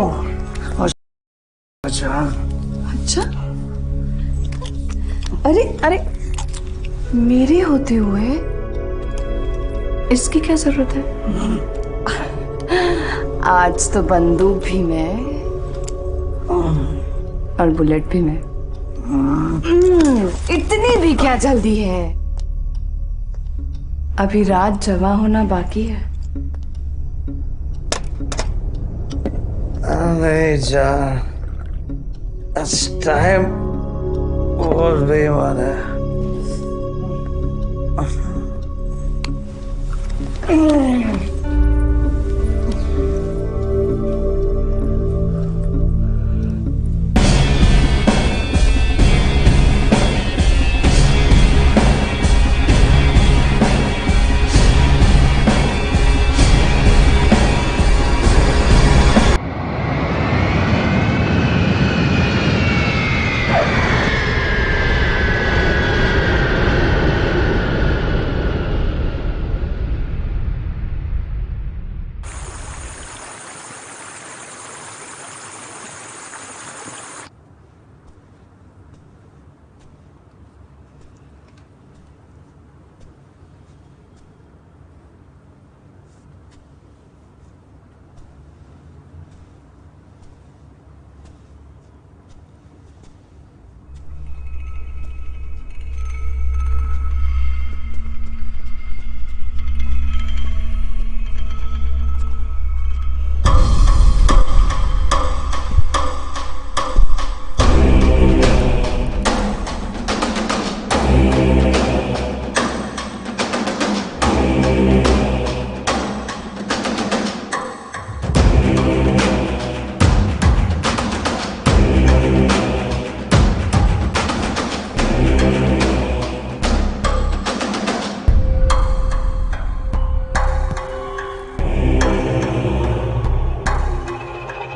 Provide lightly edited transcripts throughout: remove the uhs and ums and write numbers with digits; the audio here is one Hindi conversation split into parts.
अच्छा अच्छा, अरे अरे, मेरे होते हुए इसकी क्या जरूरत है? आज तो बंदूक भी मैं और बुलेट भी मैं। इतनी भी क्या जल्दी है? अभी रात जवा होना बाकी है। नहीं जा, टाइम और बेईमान है।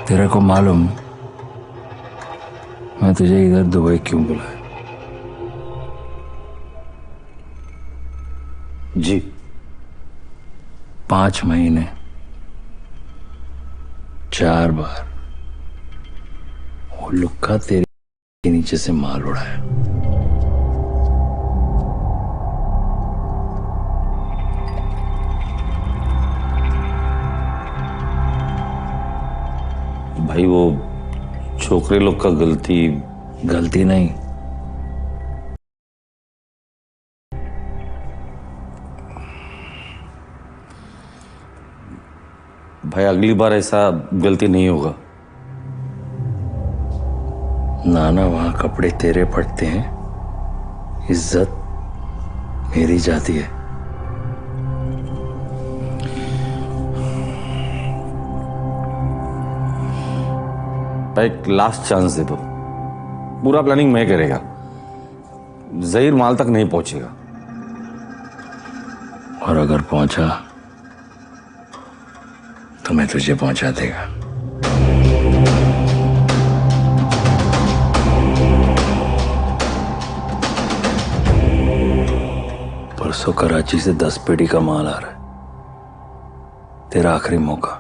तेरे को मालूम मैं तुझे इधर दुबई क्यों बुलाया? जी 5 महीने 4 बार वो लुक्का तेरे के नीचे से माल उड़ाया। भाई वो छोकरे लोग का गलती नहीं, भाई अगली बार ऐसा गलती नहीं होगा। नाना वहां कपड़े तेरे पड़ते हैं, इज्जत मेरी जाती है। भाई एक लास्ट चांस दे दो, पूरा प्लानिंग मैं करेगा। जहीर माल तक नहीं पहुंचेगा। और अगर पहुंचा तो मैं तुझे पहुंचा देगा। परसों कराची से 10 पेटी का माल आ रहा है, तेरा आखिरी मौका।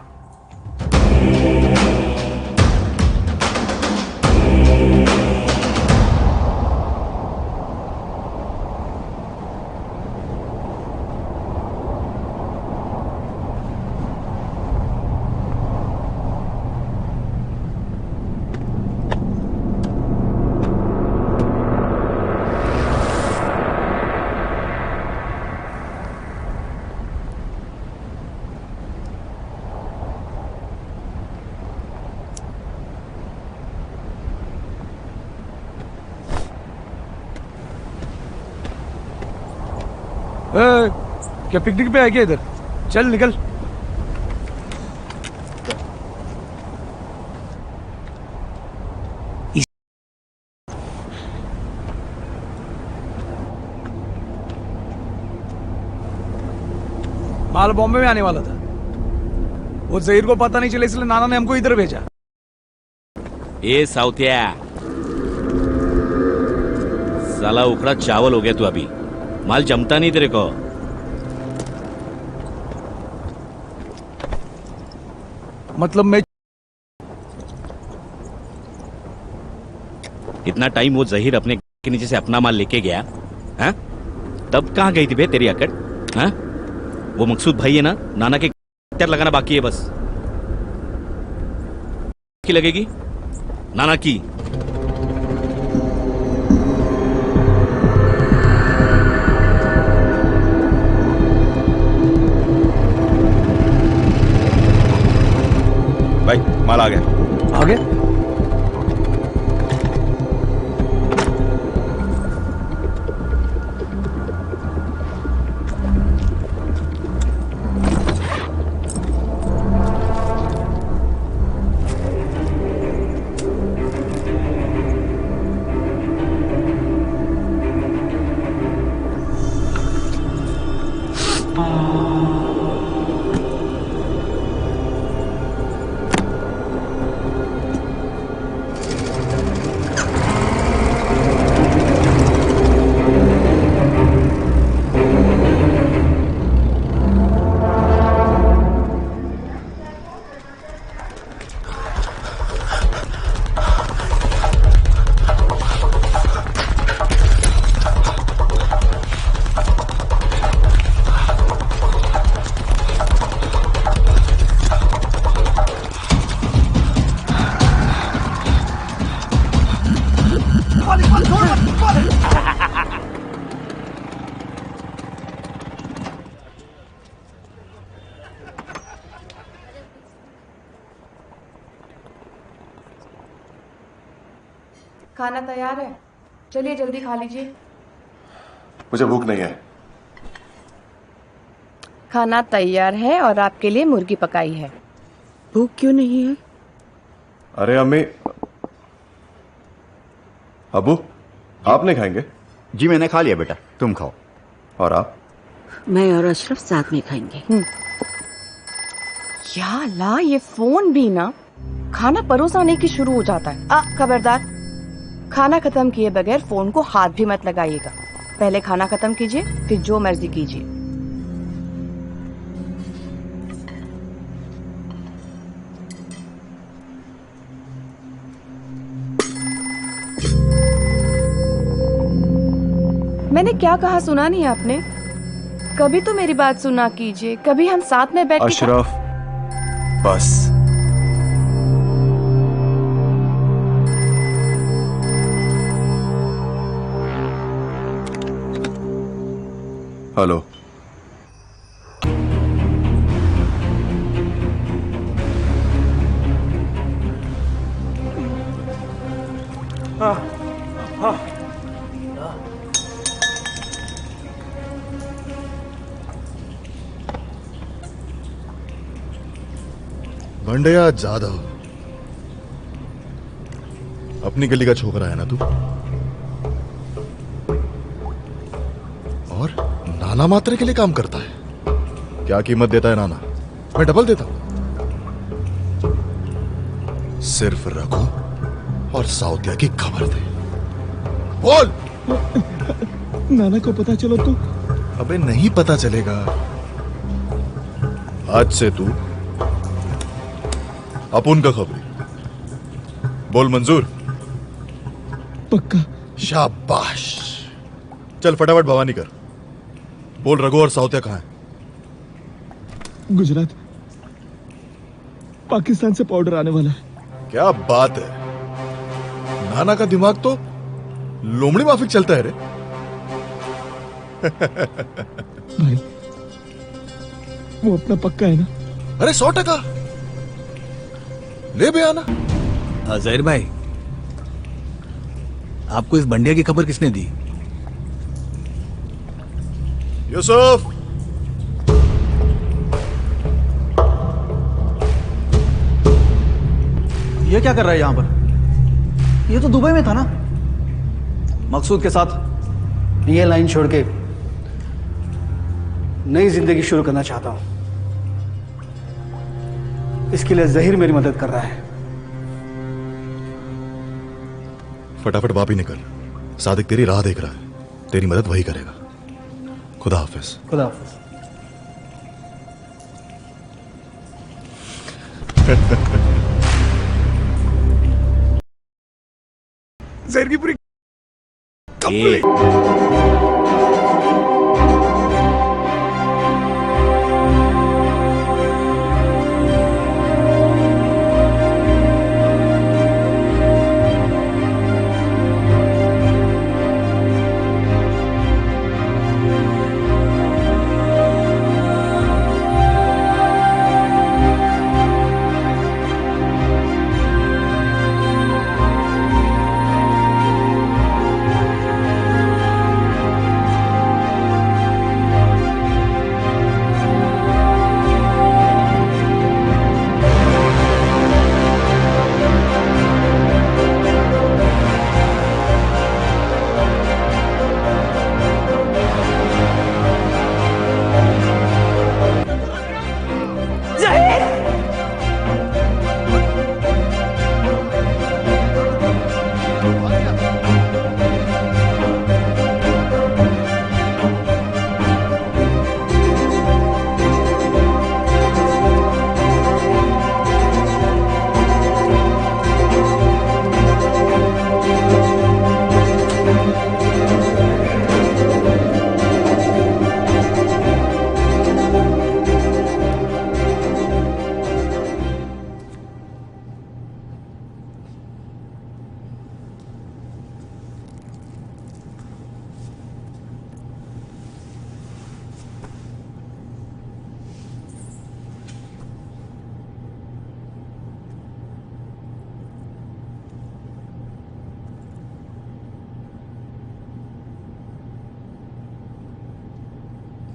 क्या पिकनिक पे आ गया इधर? चल निकल। माल बॉम्बे में आने वाला था, वो जहीर को पता नहीं चला इसलिए नाना ने हमको इधर भेजा। ए साउथिया, साला उखड़ा चावल हो गया तू अभी। माल जमता नहीं तेरे को। मतलब मैं इतना टाइम वो जहीर अपने के नीचे से अपना माल लेके गया, हाँ? तब कहाँ गई थी बे तेरी अकड़? हाँ? वो मकसूद भाई है ना, नाना के हथियार लगाना बाकी है बस। की लगेगी नाना की। भाई माल आ गया। आगे खाना तैयार है, चलिए जल्दी खा लीजिए। मुझे भूख नहीं है। खाना तैयार है और आपके लिए मुर्गी पकाई है। भूख क्यों नहीं है? अरे अम्मी, अबू, आप नहीं खाएंगे? जी मैंने खा लिया बेटा, तुम खाओ। और आप? मैं और अशरफ साथ में खाएंगे। या ला, ये फोन भी ना खाना परोसाने की शुरू हो जाता है। खबरदार, खाना खत्म किए बगैर फोन को हाथ भी मत लगाइएगा। पहले खाना खत्म कीजिए, फिर जो मर्जी कीजिए। मैंने क्या कहा सुना नहीं आपने? कभी तो मेरी बात सुना कीजिए, कभी हम साथ में बैठ के अशरफ, बस। हेलो, भंडिया जाधव, अपनी गली का छोकरा है ना तू? और नाना मात्रे के लिए काम करता है। क्या कीमत देता है नाना? मैं डबल देता हूं। सिर्फ रघु और साउदिया की खबर दे। बोल। नाना को पता चलो तो? अबे नहीं पता चलेगा। आज से तू अपुन का खबरी। बोल मंजूर? पक्का। शाबाश। चल फटाफट भवानी कर। बोल रघु और साउतिया कहां है? गुजरात, पाकिस्तान से पाउडर आने वाला है। क्या बात है, नाना का दिमाग तो लोमड़ी माफिक चलता है रे। भाई वो अपना पक्का है ना? अरे 100%। ले बे आना। जहीर भाई, आपको इस बंडिया की खबर किसने दी? यूसुफ, ये क्या कर रहा है यहां पर? ये तो दुबई में था ना? मकसूद के साथ ये लाइन छोड़ के नई जिंदगी शुरू करना चाहता हूं। इसके लिए जहीर मेरी मदद कर रहा है। फटाफट वापी निकल। सादिक तेरी राह देख रहा है, तेरी मदद वही करेगा। खुदा हाफिज। खुदा हाफिज। जहर की पूरी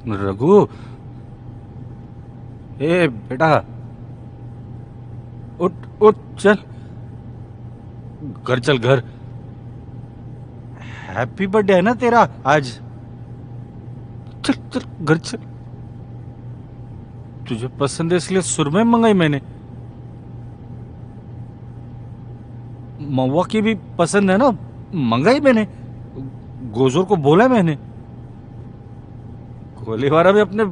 रघु, ए बेटा, उठ उठ, चल घर, चल घर। हैप्पी बर्थडे है ना तेरा आज। चल चल घर चल। तुझे पसंद है इसलिए सुरमई मंगाई मैंने। महुआ की भी पसंद है ना, मंगाई मैंने। गोजोर को बोला मैंने। कोलीवारा भी अपने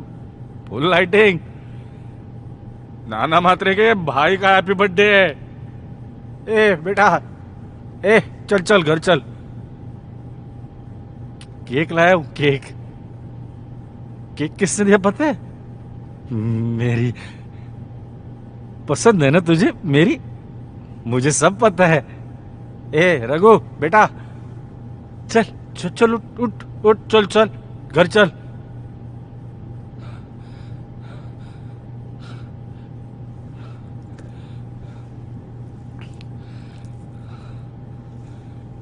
फुल लाइटिंग। नाना मात्रे के भाई का हैप्पी बर्थडे है। ए बेटा, ए चल चल घर चल। केक लाया हूं, केक। केक किसने दिया पता है? मेरी पसंद है ना तुझे मेरी। मुझे सब पता है। ए रघु बेटा, चल चल चल, उठ उठ उठ, चल चल घर चल।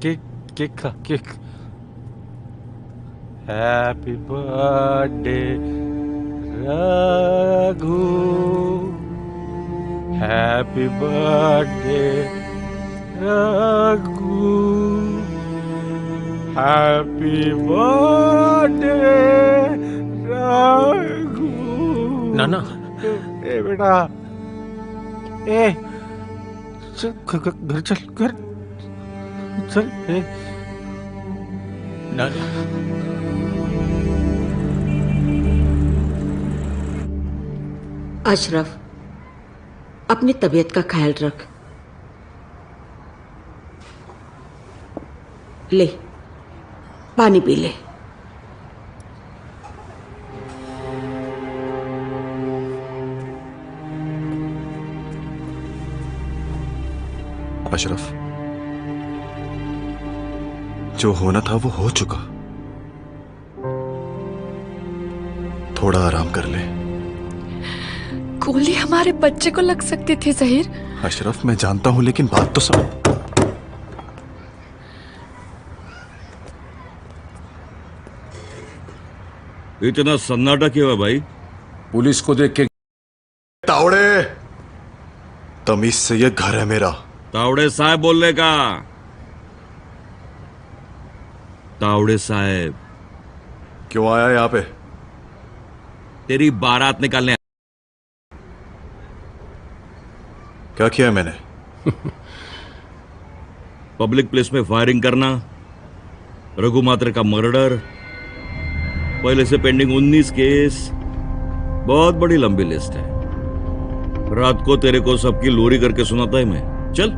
केक केक खा, cake. Happy birthday Raghu, happy birthday Raghu, happy birthday Raghu. नाना, ए बेटा, ए चल घर चल, घर चल। ए नाना, अशरफ, अपनी तबीयत का ख्याल रख। ले पानी पी ले। अशरफ, जो होना था वो हो चुका। थोड़ा आराम कर ले। गोली हमारे बच्चे को लग सकती थी जहीर। अशरफ, मैं जानता हूं, लेकिन बात तो सुन। इतना सन्नाटा क्यों है भाई? पुलिस को देख के तावड़े, तमीज से ये घर है मेरा। तावड़े साहब बोलने का। तावड़े साहब। क्यों आया यहाँ पे? तेरी बारात निकालने। क्या किया मैंने? पब्लिक प्लेस में फायरिंग करना, रघु मात्रे का मर्डर, पहले से पेंडिंग 19 केस, बहुत बड़ी लंबी लिस्ट है। रात को तेरे को सबकी लोरी करके सुनाता है मैं। चल।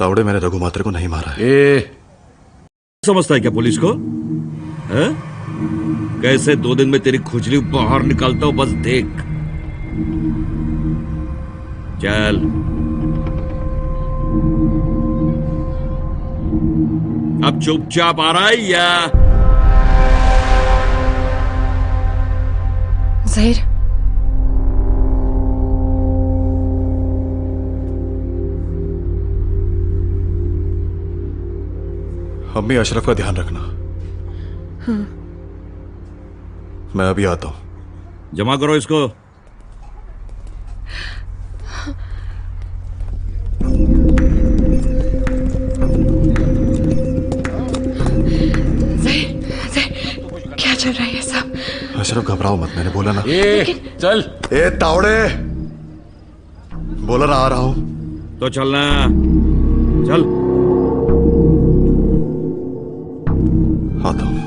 तावड़े, मैंने रघु मात्रे को नहीं मारा है। समझता है क्या पुलिस को? है? कैसे 2 दिन में तेरी खुजली बाहर निकालता हूं, बस देख। चल। अब चुपचाप आ रहा है या? जहीर, अम्मी, अशरफ का ध्यान रखना। मैं अभी आता हूं। जमा करो इसको। क्या चल रहा है ये सब? अशरफ, घबराओ मत, मैंने बोला ना। चल। तावड़े, बोला ना आ रहा हूं। तो चलना। चल। आता हूं।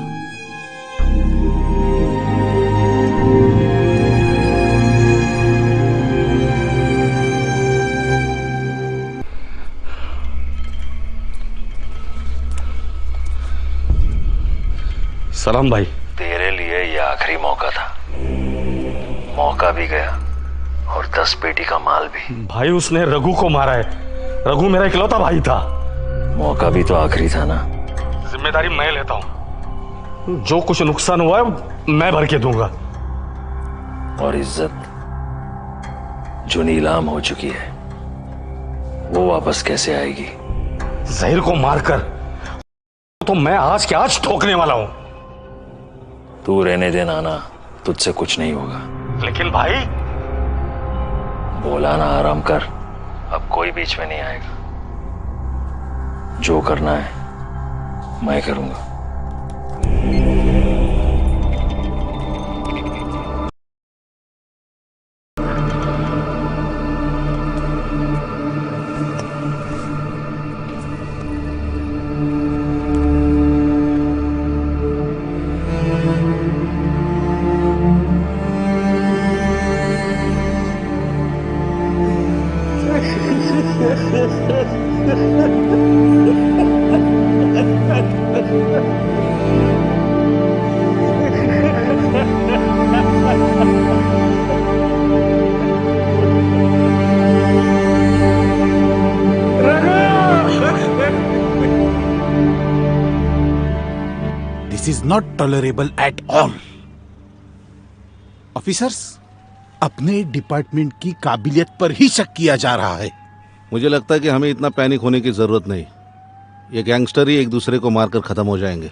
सलाम भाई। तेरे लिए ये आखिरी मौका था। मौका भी गया और 10 पेटी का माल भी। भाई, उसने रघु को मारा है। रघु मेरा इकलौता भाई था। मौका भी तो आखिरी था ना। जिम्मेदारी मैं लेता हूं। जो कुछ नुकसान हुआ है मैं भर के दूंगा। और इज्जत जो नीलाम हो चुकी है, वो वापस कैसे आएगी? जहीर को मारकर तो मैं आज के आज ठोकने वाला हूं। तू रहने दे नाना, तुझसे कुछ नहीं होगा। लेकिन भाई, बोला ना आराम कर, अब कोई बीच में नहीं आएगा। जो करना है मैं करूंगा। This is not tolerable at all. Officers, अपने डिपार्टमेंट की काबिलियत पर ही शक किया जा रहा है। मुझे लगता है कि हमें इतना पैनिक होने की जरूरत नहीं। ये गैंगस्टर ही एक दूसरे को मारकर खत्म हो जाएंगे।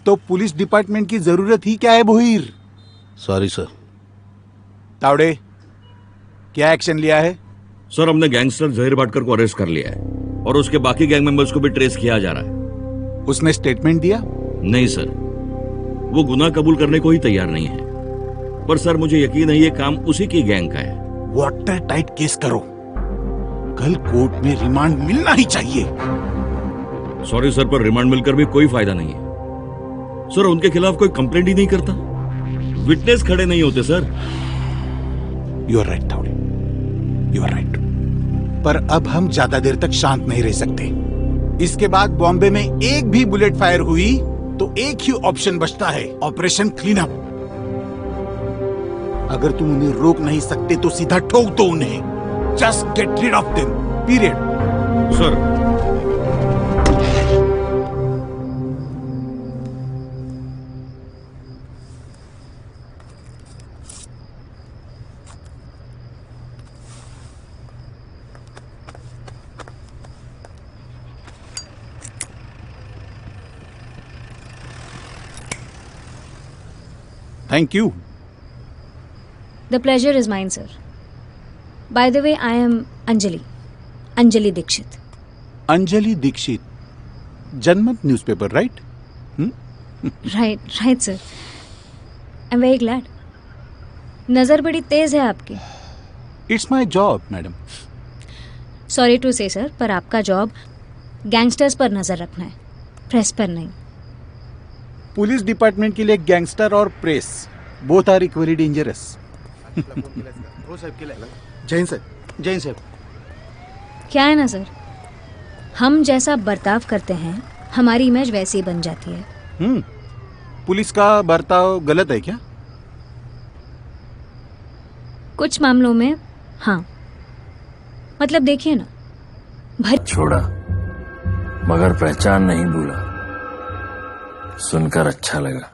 तो पुलिस डिपार्टमेंट की जरूरत ही क्या है भोईर? Sorry sir. तावड़े, क्या एक्शन लिया है? सर, हमने गैंगस्टर जहीर भाटकर को अरेस्ट कर लिया है और उसके बाकी गैंग मेंबर्स को भी ट्रेस किया जा रहा है। उसने स्टेटमेंट दिया? नहीं सर, वो गुनाह कबूल करने को ही तैयार नहीं है। पर सर, मुझे यकीन है ये काम उसी की गैंग का है। वाटर टाइट केस करो, कल कोर्ट में रिमांड मिलना ही चाहिए। सॉरी सर, पर रिमांड मिलकर भी कोई फायदा नहीं है। सर, उनके खिलाफ कोई कंप्लेंट ही नहीं करता, विटनेस खड़े नहीं होते sir. You are right Tawde, you are right. पर अब हम ज्यादा देर तक शांत नहीं रह सकते। इसके बाद बॉम्बे में एक भी बुलेट फायर हुई तो एक ही ऑप्शन बचता है, ऑपरेशन क्लीन अप। अगर तुम उन्हें रोक नहीं सकते तो सीधा ठोक दो उन्हें। Just get rid of them, period. Sir, Thank you. The pleasure is mine, sir. By the way, I am Anjali. Anjali Dikshit. Anjali Dikshit. Janmat newspaper, right? Right, sir. I'm very glad. नजर बड़ी तेज है आपकी। It's my job, madam. Sorry to say, sir, पर आपका जॉब गैंगस्टर्स पर नजर रखना है, प्रेस पर नहीं। पुलिस डिपार्टमेंट के लिए गैंगस्टर और press both are equally dangerous. Jain sir, Jain sir. क्या है ना सर, हम जैसा बर्ताव करते हैं हमारी इमेज वैसी ही बन जाती है। पुलिस का बर्ताव गलत है क्या? कुछ मामलों में हाँ, मतलब देखिए ना, छोड़ा मगर पहचान नहीं भूला। सुनकर अच्छा लगा।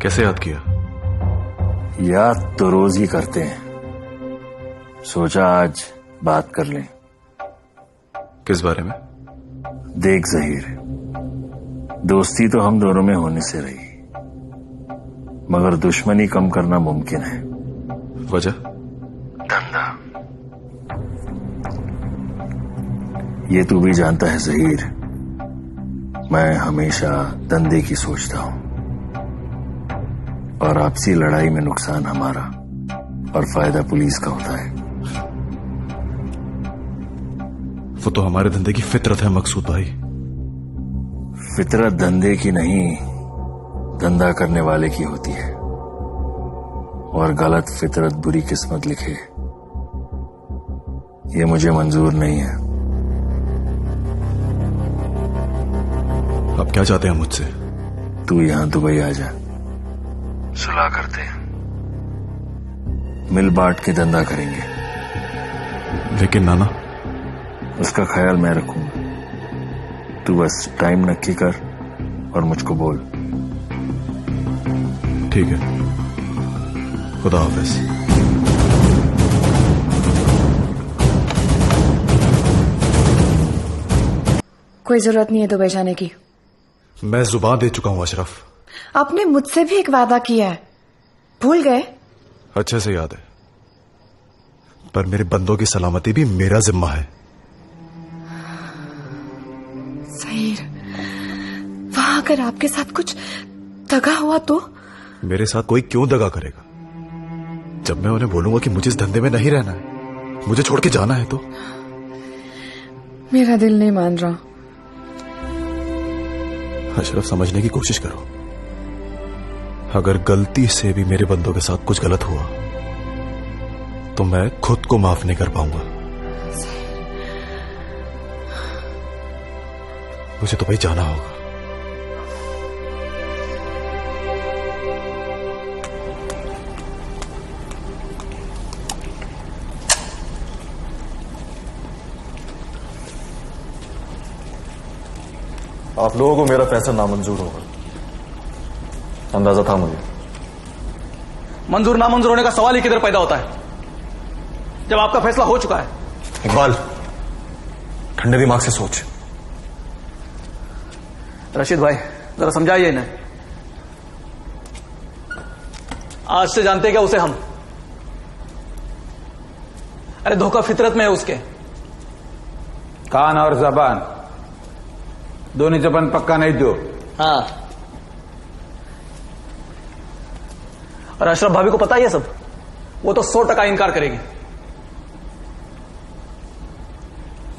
कैसे याद किया? याद तो रोज ही करते हैं, सोचा आज बात कर लें। किस बारे में? देख जहीर, दोस्ती तो हम दोनों में होने से रही, मगर दुश्मनी कम करना मुमकिन है। वजह? धंधा। ये तू भी जानता है जहीर, मैं हमेशा धंधे की सोचता हूं, और आपसी लड़ाई में नुकसान हमारा और फायदा पुलिस का होता है। वो तो हमारे धंधे की फितरत है मकसूद भाई। फितरत धंधे की नहीं, धंधा करने वाले की होती है, और गलत फितरत बुरी किस्मत लिखे, ये मुझे मंजूर नहीं है। आप क्या चाहते हैं मुझसे? तू यहां दुबई आ जा, सुलह करते हैं, मिल बांट के धंधा करेंगे। लेकिन नाना, उसका ख्याल मैं रखूंगा, तू बस टाइम नक्की कर और मुझको बोल। ठीक है, खुदा हाफिज। कोई जरूरत नहीं है दुबई जाने की। मैं जुबान दे चुका हूं अशरफ। आपने मुझसे भी एक वादा किया है, भूल गए? अच्छे से याद है, पर मेरे बंदों की सलामती भी मेरा जिम्मा है। जहीर, वहां अगर आपके साथ कुछ दगा हुआ तो? मेरे साथ कोई क्यों दगा करेगा? जब मैं उन्हें बोलूंगा कि मुझे इस धंधे में नहीं रहना है, मुझे छोड़ के जाना है, तो मेरा दिल नहीं मान रहा। अशरफ, समझने की कोशिश करो। अगर गलती से भी मेरे बंदों के साथ कुछ गलत हुआ तो मैं खुद को माफ नहीं कर पाऊंगा। मुझे तो भाई जाना होगा। आप लोगों को मेरा फैसला नामंजूर होगा, अंदाजा था मुझे। मंजूर नामंजूर होने का सवाल ही किधर पैदा होता है जब आपका फैसला हो चुका है? इकबाल, ठंडे दिमाग से सोच। रशीद भाई, जरा समझाइए इन्हें। आज से जानते हैं क्या उसे हम? अरे धोखा फितरत में है उसके। कान और जबान दोनों जबान पक्का नहीं दो। हाँ, और अशरफ भाभी को पता ही है सब, वो तो 100% इनकार करेगी।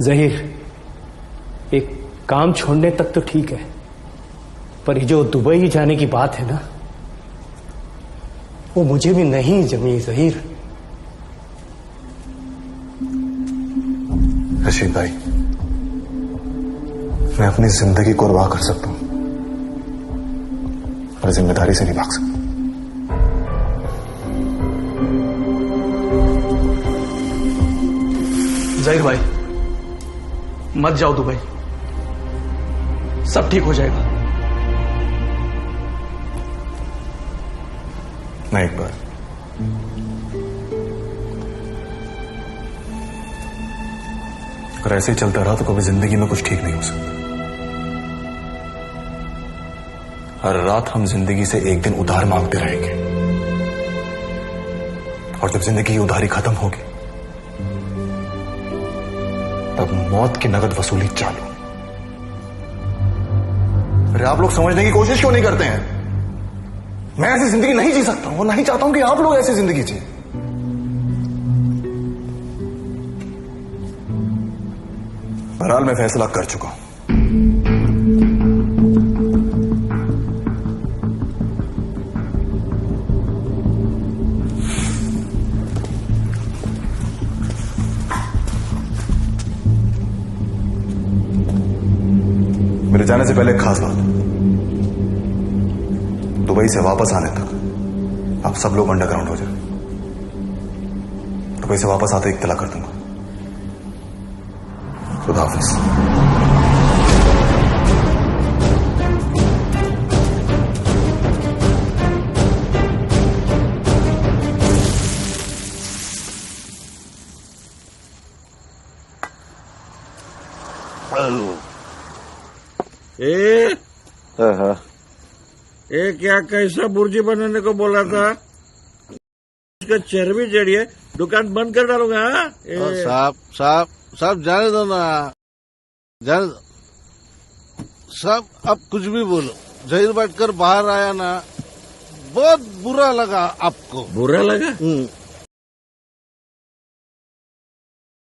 जहीर, एक काम छोड़ने तक तो ठीक है, पर ये जो दुबई जाने की बात है ना, वो मुझे भी नहीं जमी जहीर। रशीद भाई, मैं अपनी जिंदगी को कुर्बान कर सकता हूं, पर जिम्मेदारी से नहीं भाग सकता। जहीर भाई, मत जाओ दुबई, सब ठीक हो जाएगा। नहीं इकबाल, अगर ऐसे ही चलता रहा तो कभी जिंदगी में कुछ ठीक नहीं हो सकता। हर रात हम जिंदगी से एक दिन उधार मांगते रहेंगे, और जब जिंदगी की उधारी खत्म होगी तब मौत की नगद वसूली चालू। अरे आप लोग समझने की कोशिश क्यों नहीं करते हैं? मैं ऐसी जिंदगी नहीं जी सकता हूं, और नहीं चाहता हूं कि आप लोग ऐसी जिंदगी जिए। बहरहाल मैं फैसला कर चुका हूं। जाने से पहले एक खास बात, दुबई से वापस आने तक आप सब लोग अंडरग्राउंड हो जाए। दुबई से वापस आते इत्तला कर दूंगा। खुदा हाफिज। क्या कैसा बुर्जी बनाने को बोला था? उसका चर्बी जड़ी है, दुकान बंद कर डालूंगा। साहब साहब साहब जाने दो ना, जाने दो साहब। अब कुछ भी बोलो, जहीर बैठकर बाहर आया ना, बहुत बुरा लगा आपको। बुरा लगा?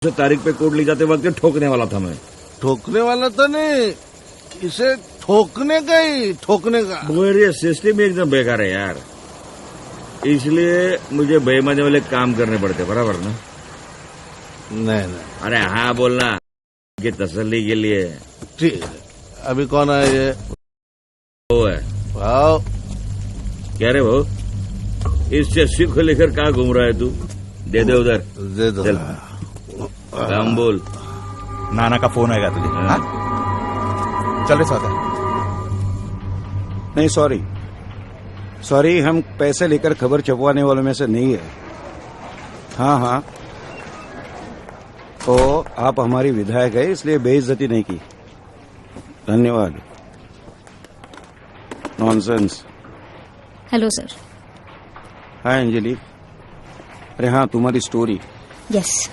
तारीख पे कोर्ट ले जाते वक्त ठोकने वाला था मैं। ठोकने वाला तो नहीं, इसे ठोकने का ही, ठोकने का। मेरी सिस्टम एकदम बेकार है यार, इसलिए मुझे बेईमानी वाले काम करने पड़ते, बराबर ना? नहीं नहीं, अरे हाँ बोलना कि तसल्ली के लिए। ठीक है। अभी कौन है ये? वो है। वाओ, क्या रे वो, इस चस्सी को लेकर कहाँ घूम रहा है तू? दे दे उधर, दे दो। चल काम बोल। नाना का फोन आएगा तुझे। हाँ? चल रे सौदा। नहीं सॉरी, हम पैसे लेकर खबर छपवाने वालों में से नहीं है। हाँ, तो आप हमारी विधायक है, इसलिए बेइज्जती नहीं की। धन्यवाद। Nonsense. Hello sir. Hi Anjali. अरे हाँ, तुम्हारी स्टोरी। यस।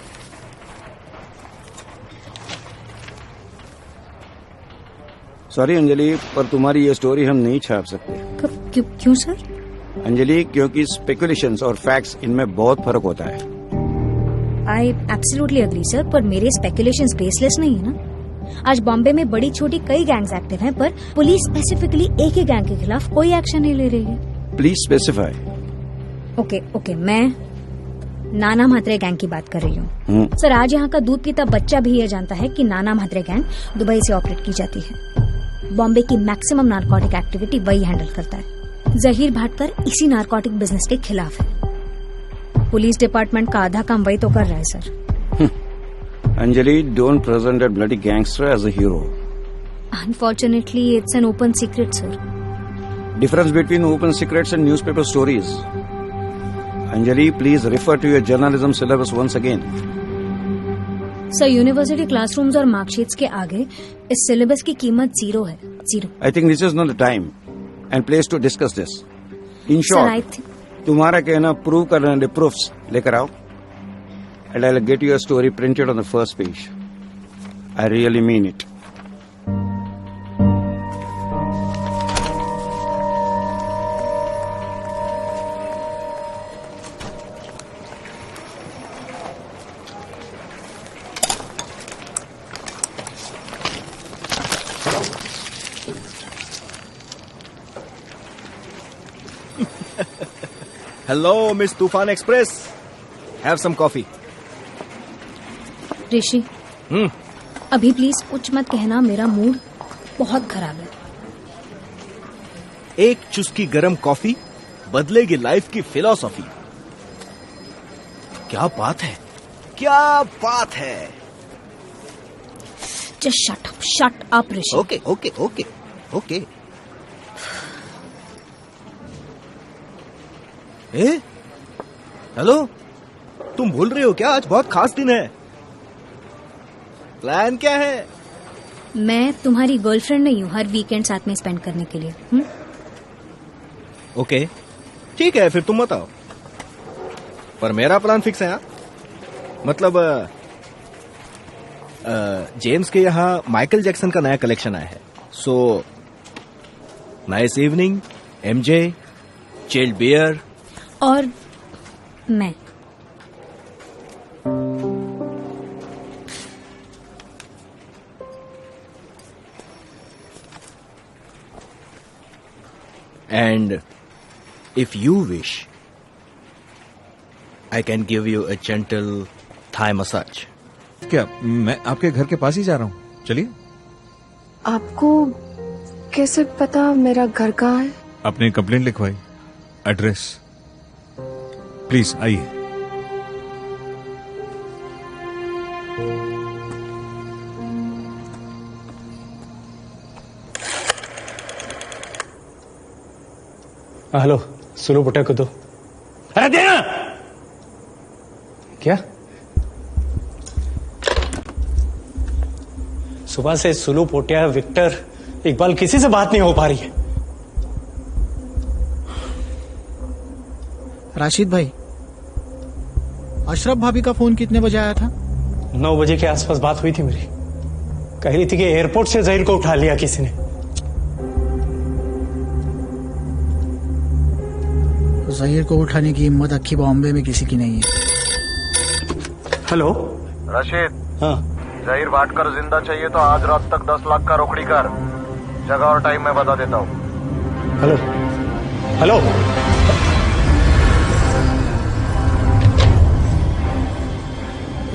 सॉरी अंजलि, पर तुम्हारी ये स्टोरी हम नहीं छाप सकते। क्यों सर? अंजलि, क्योंकि स्पेकुलेशंस और फैक्ट्स इनमें बहुत फर्क होता है। आई एब्सोल्युटली एग्री सर, पर मेरे स्पेकुलेशंस बेसलेस नहीं है ना। आज बॉम्बे में बड़ी छोटी कई गैंग्स एक्टिव हैं, पर पुलिस स्पेसिफिकली एक ही गैंग के खिलाफ कोई एक्शन नहीं ले रही है। Please specify. ओके, मैं नाना म्हात्रे गैंग की बात कर रही हूँ। सर, आज यहाँ का दूध पीता बच्चा भी ये जानता है कि नाना म्हात्रे गैंग दुबई से ऑपरेट की जाती है। बॉम्बे की मैक्सिमम नारकोटिक एक्टिविटी वही हैंडल करता है। जहीर भाटकर इसी नारकोटिक बिजनेस के खिलाफ है। पुलिस डिपार्टमेंट का आधा काम वही तो कर रहा है sir. Anjali, don't present that bloody gangster as a hero. Unfortunately it's an open secret sir. Difference between open secrets and newspaper stories. Anjali, please refer to your journalism syllabus once again. Sir, university classrooms और मार्कशीट्स के आगे इस सिलेबस की कीमत 0 है। 0। I think this is not the time and place to discuss this. In short, तुम्हारा कहना प्रूव करने प्रूफ्स लेकर आओ, and I'll get your story printed on the first page. I really mean it. Hello, Miss Tufan Express. Have some coffee. ऋषि, अभी प्लीज कुछ मत कहना, मेरा मूड बहुत खराब है। एक चुस्की गरम कॉफी बदलेगी लाइफ की फिलॉसफी। क्या बात है, क्या बात है। जस्ट शट अप ऋषि। ओके। हेलो, तुम भूल रहे हो क्या, आज बहुत खास दिन है। प्लान क्या है? मैं तुम्हारी गर्लफ्रेंड नहीं हूँ हर वीकेंड साथ में स्पेंड करने के लिए। ओके, ठीक है, फिर तुम बताओ। पर मेरा प्लान फिक्स है। हाँ, मतलब जेम्स के यहाँ माइकल जैक्सन का नया कलेक्शन आया है। So nice evening, MJ, chilled beer और मैं। And if you wish, I can give you a gentle Thai massage. क्या मैं आपके घर के पास ही जा रहा हूँ? चलिए। आपको कैसे पता मेरा घर कहाँ है? आपने कंप्लेंट लिखवाई, एड्रेस। प्लीज आइए। हेलो, सुलू पोटिया को दो। अरे देना। क्या? सुबह से सुलू पोटिया, विक्टर, इकबाल किसी से बात नहीं हो पा रही है। राशिद भाई, अशरफ भाभी का फोन कितने बजे आया था? 9 बजे के आसपास बात हुई थी मेरी। कह रही थी कि एयरपोर्ट से जहीर को उठा लिया किसी ने। जहीर को उठाने की हिम्मत अक्खी बॉम्बे में किसी की नहीं है। हेलो रशीद। हाँ। जहीर वाटकर जिंदा चाहिए तो आज रात तक 10 लाख का रोकड़ी कर। जगह और टाइम मैं बता देता हूँ। Hello hello.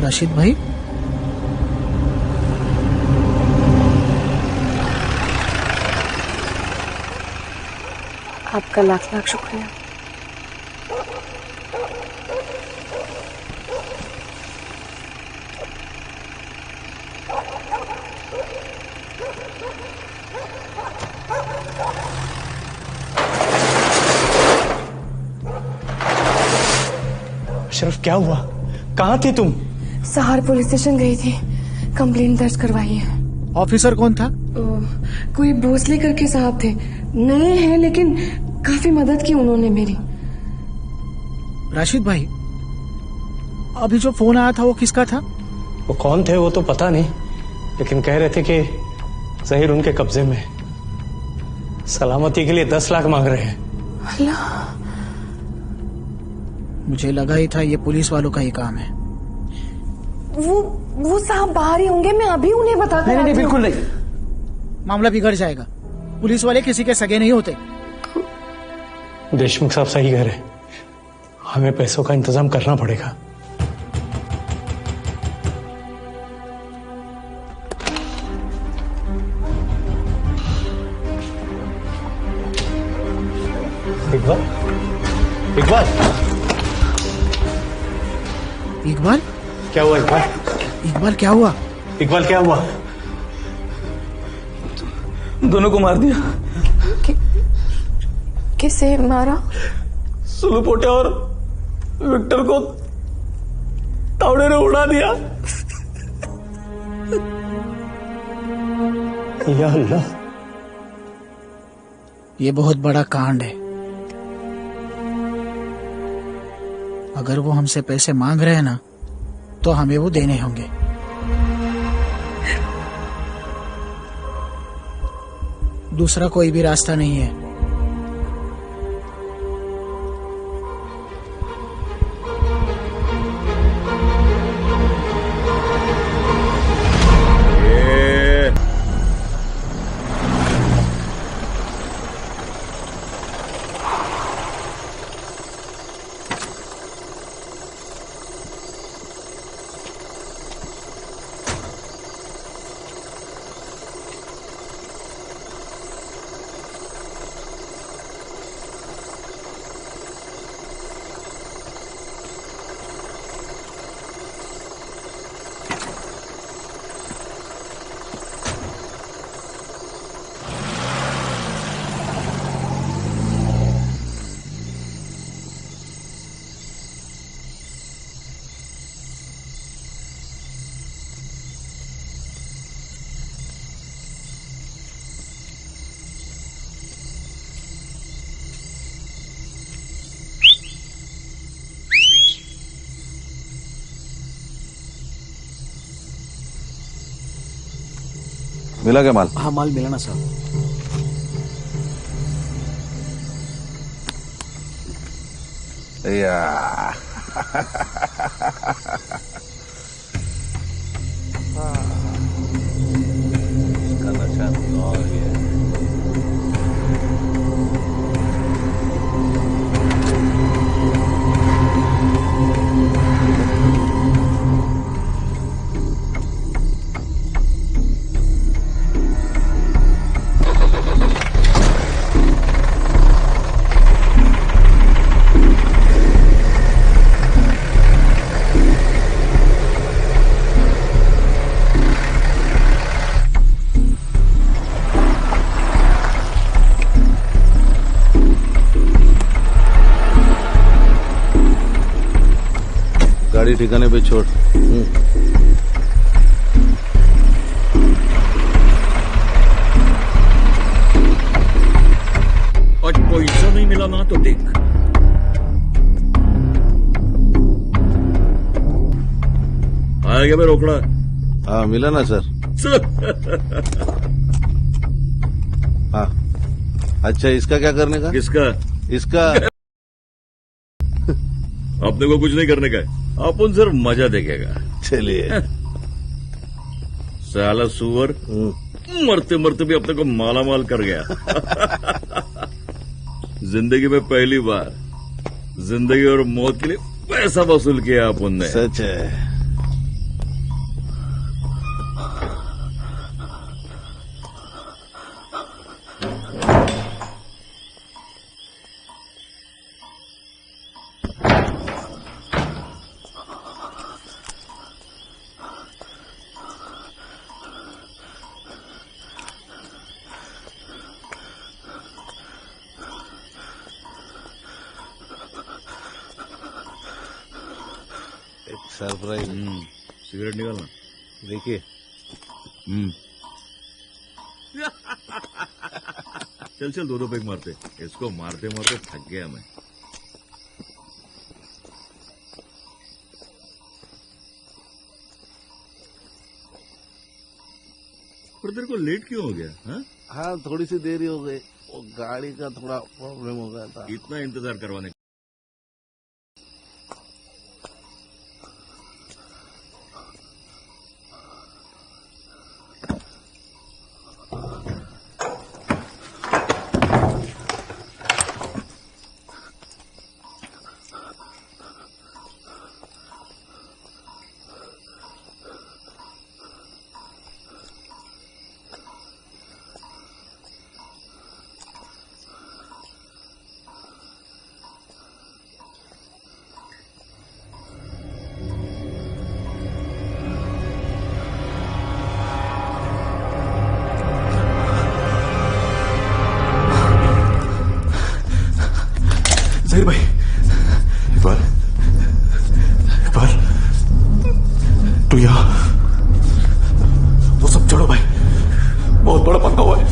राशिद भाई, आपका लाख लाख शुक्रिया। अशरफ, क्या हुआ? कहाँ थी तुम? सहार पुलिस स्टेशन गई थी, कंप्लेंट दर्ज करवाई है। ऑफिसर कौन था? कोई भोसले करके साहब थे, नए हैं लेकिन काफी मदद की उन्होंने मेरी। राशिद भाई, अभी जो फोन आया था वो किसका था? वो कौन थे वो तो पता नहीं, लेकिन कह रहे थे कि जहीर उनके कब्जे में, सलामती के लिए 10 लाख मांग रहे हैं। अल्लाह, मुझे लगा ही था ये पुलिस वालों का ही काम है। वो साहब बाहर ही होंगे, मैं अभी उन्हें बता कर नहीं, बिल्कुल नहीं। मामला बिगड़ जाएगा। पुलिस वाले किसी के सगे नहीं होते। देशमुख साहब सही कह रहे हैं, हमें पैसों का इंतजाम करना पड़ेगा। इकबाल, इकबाल, इकबाल, क्या हुआ? इकबाल, इकबाल क्या हुआ? इकबाल क्या हुआ? दोनों को मार दिया। किसे मारा? सुलू पोटिया और विक्टर को तावड़े ने उड़ा दिया। या अल्लाह, ये बहुत बड़ा कांड है। अगर वो हमसे पैसे मांग रहे हैं ना, तो हमें वो देने होंगे। दूसरा कोई भी रास्ता नहीं है। मिला क्या माल? हाँ, माल मिला ना साहब। या इसका नशा तो और ही है। गाड़ी ठिकाने पे छोड़। आज पैसा नहीं मिला ना तो देख। आया क्या मैं रोकड़ा? हाँ मिला ना सर। हाँ अच्छा, इसका क्या करने का? किसका? इसका अपने को कुछ नहीं करने का है, अपन सिर्फ मजा देखेगा। चलिए। साला सुअर मरते मरते भी अपने को माला माल कर गया। जिंदगी में पहली बार जिंदगी और मौत के लिए पैसा वसूल किया अपन ने। सच है। सरप्राइज। सिगरेट निकालना। देखिए। चल चल, दो पैक मारते। इसको मारते मारते थक गया मैं। पर तेरे को लेट क्यों हो गया? हाँ थोड़ी सी देरी हो गई, वो गाड़ी का थोड़ा प्रॉब्लम हो गया था। इतना इंतजार करवाने। जहीर भाई, इकबाल, इकबाल, तू यहाँ? वो सब छोड़ो भाई, बहुत बड़ा पंगा हुआ है।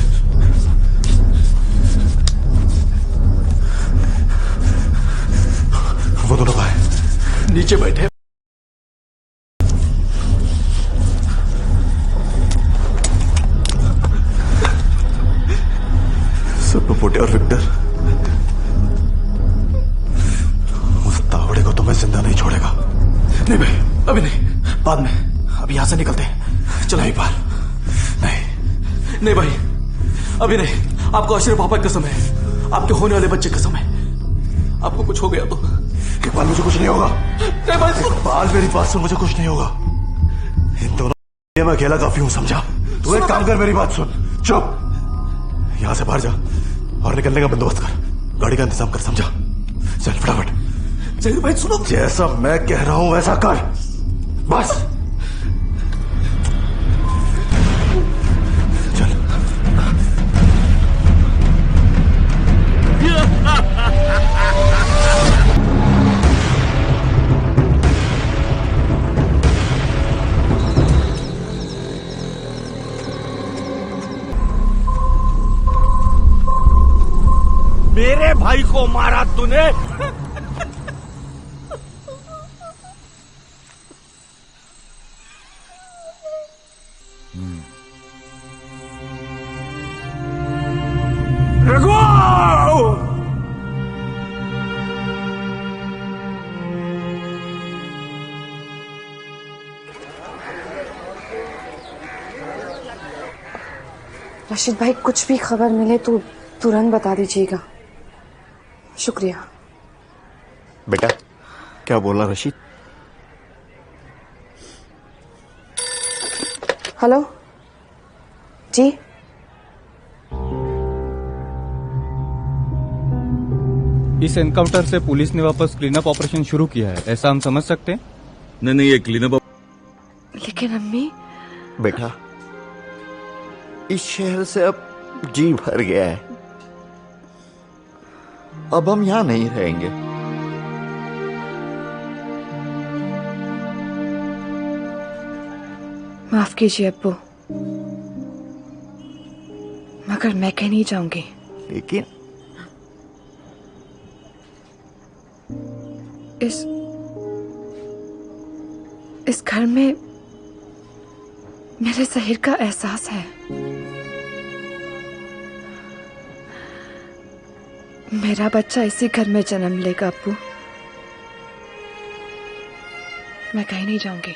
वो दोनों भाई नीचे बैठे। सब पोटे और विक्टर, तो मैं जिंदा नहीं छोड़ेगा। नहीं भाई, अभी नहीं, बाद में। अभी यहां से निकलते हैं। चलो एक बार। नहीं नहीं भाई, अभी नहीं। आपको अशरफ पापा की कसम है, आपके होने वाले बच्चे की कसम है। आपको कुछ हो गया तो इकबाल, मुझे कुछ नहीं होगा। नहीं भाई, इकबाल मेरी बात सुन, मुझे कुछ नहीं होगा। इन दोनों मैं अकेला काफी हूं, समझा? तू एक काम कर, मेरी बात सुन, चुप। यहां से बाहर जा और निकलने का बंदोबस्त कर, गाड़ी का इंतजाम कर, समझा? चल फटाफट। जहीर भाई सुनो, जैसा मैं कह रहा हूं वैसा कर, बस। चल। मेरे भाई को मारा तूने? रशीद भाई, कुछ भी खबर मिले तो तुरंत बता दीजिएगा। शुक्रिया। बेटा क्या बोला रशीद? हेलो जी। इस एनकाउंटर से पुलिस ने वापस क्लीनअप ऑपरेशन शुरू किया है, ऐसा हम समझ सकते हैं? नहीं, ये क्लीनअप। लेकिन अम्मी। बेटा इस शहर से अब जी भर गया है, अब हम यहां नहीं रहेंगे। माफ कीजिए अब्बू, मगर मैं कहीं नहीं जाऊंगी। लेकिन इस घर में मेरे ज़हीर का एहसास है। मेरा बच्चा इसी घर में जन्म लेगा अब्बू। मैं कहीं नहीं जाऊंगी।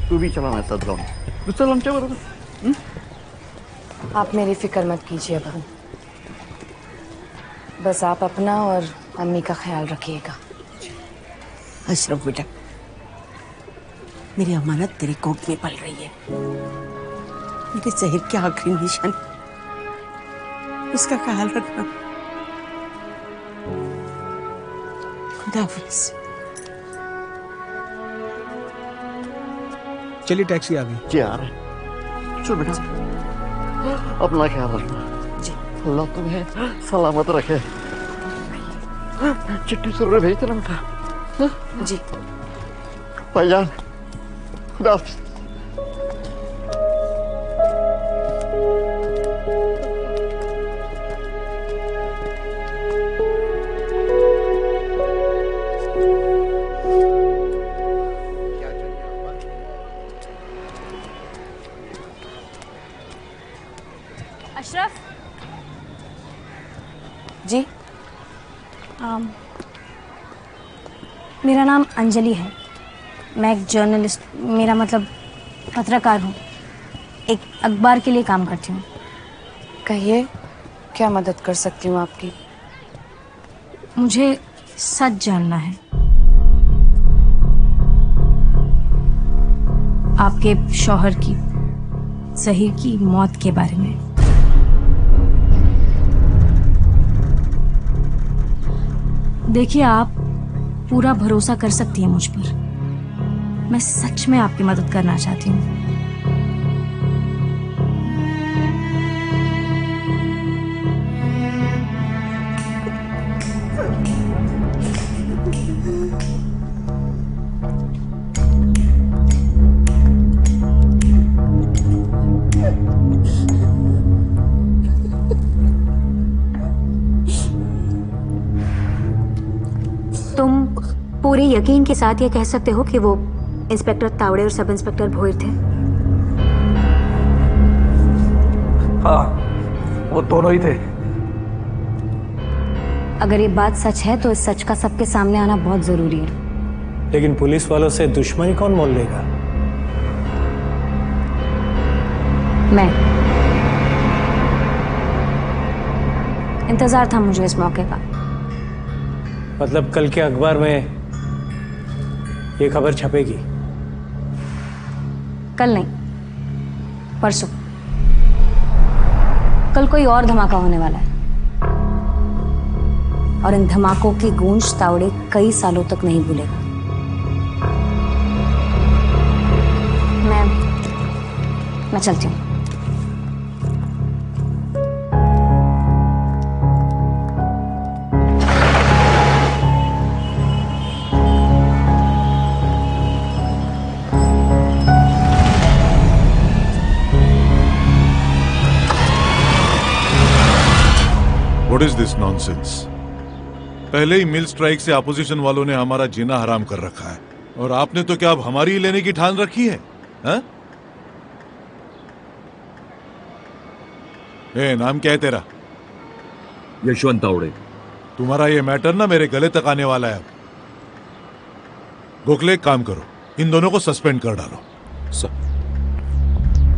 तू भी चला मेरे साथ ग्राउंड। तू चल आमच्या बरोबर। आप मेरी फिक्र मत कीजिए अब्बू, बस आप अपना और अम्मी का ख्याल रखिएगा। अशरफ बेटा, मेरी अमानत तेरी कोख में पल रही है। मेरे ज़हीर की आखिरी निशानी, उसका ख्याल रखना। खुदा हाफिज़। चलिए टैक्सी आ गई। जी आ रहे। चल बेटा, अपना ख्याल रखना। जी। अल्लाह तुम्हें सलामत रखे। चिट्ठी जरूर भेज देना बेटा। जी भाईजान, खुदा हाफिज़। अशरफ जी। मेरा नाम अंजलि है। मैं एक जर्नलिस्ट, मेरा मतलब पत्रकार हूँ। एक अखबार के लिए काम करती हूँ। कहिए, क्या मदद कर सकती हूँ आपकी? मुझे सच जानना है आपके शौहर की, ज़हीर की मौत के बारे में। देखिए, आप पूरा भरोसा कर सकती हैं मुझ पर। मैं सच में आपकी मदद करना चाहती हूँ। तुम पूरे यकीन के साथ ये कह सकते हो कि वो इंस्पेक्टर तावड़े और सब इंस्पेक्टर भोईर थे? हाँ, वो दोनों ही थे। अगर ये बात सच है तो इस सच का सबके सामने आना बहुत जरूरी है। लेकिन पुलिस वालों से दुश्मनी कौन मोल लेगा? मैं। इंतजार था मुझे इस मौके का। मतलब कल के अखबार में ये खबर छपेगी? कल नहीं, परसों। कल कोई और धमाका होने वाला है और इन धमाकों की गूंज तावड़े कई सालों तक नहीं भूलेगा। मैं चलती हूँ। Is this nonsense? पहले ही मिल स्ट्राइक से अपोजिशन वालों ने हमारा जीना हराम कर रखा है, और आपने तो क्या अब हमारी ही लेने की ठान रखी है? हा? नाम क्या है तेरा? यशवंत तावड़े। तुम्हारा ये मैटर ना मेरे गले तक आने वाला है। अब गोखले, एक काम करो, इन दोनों को सस्पेंड कर डालो। सर,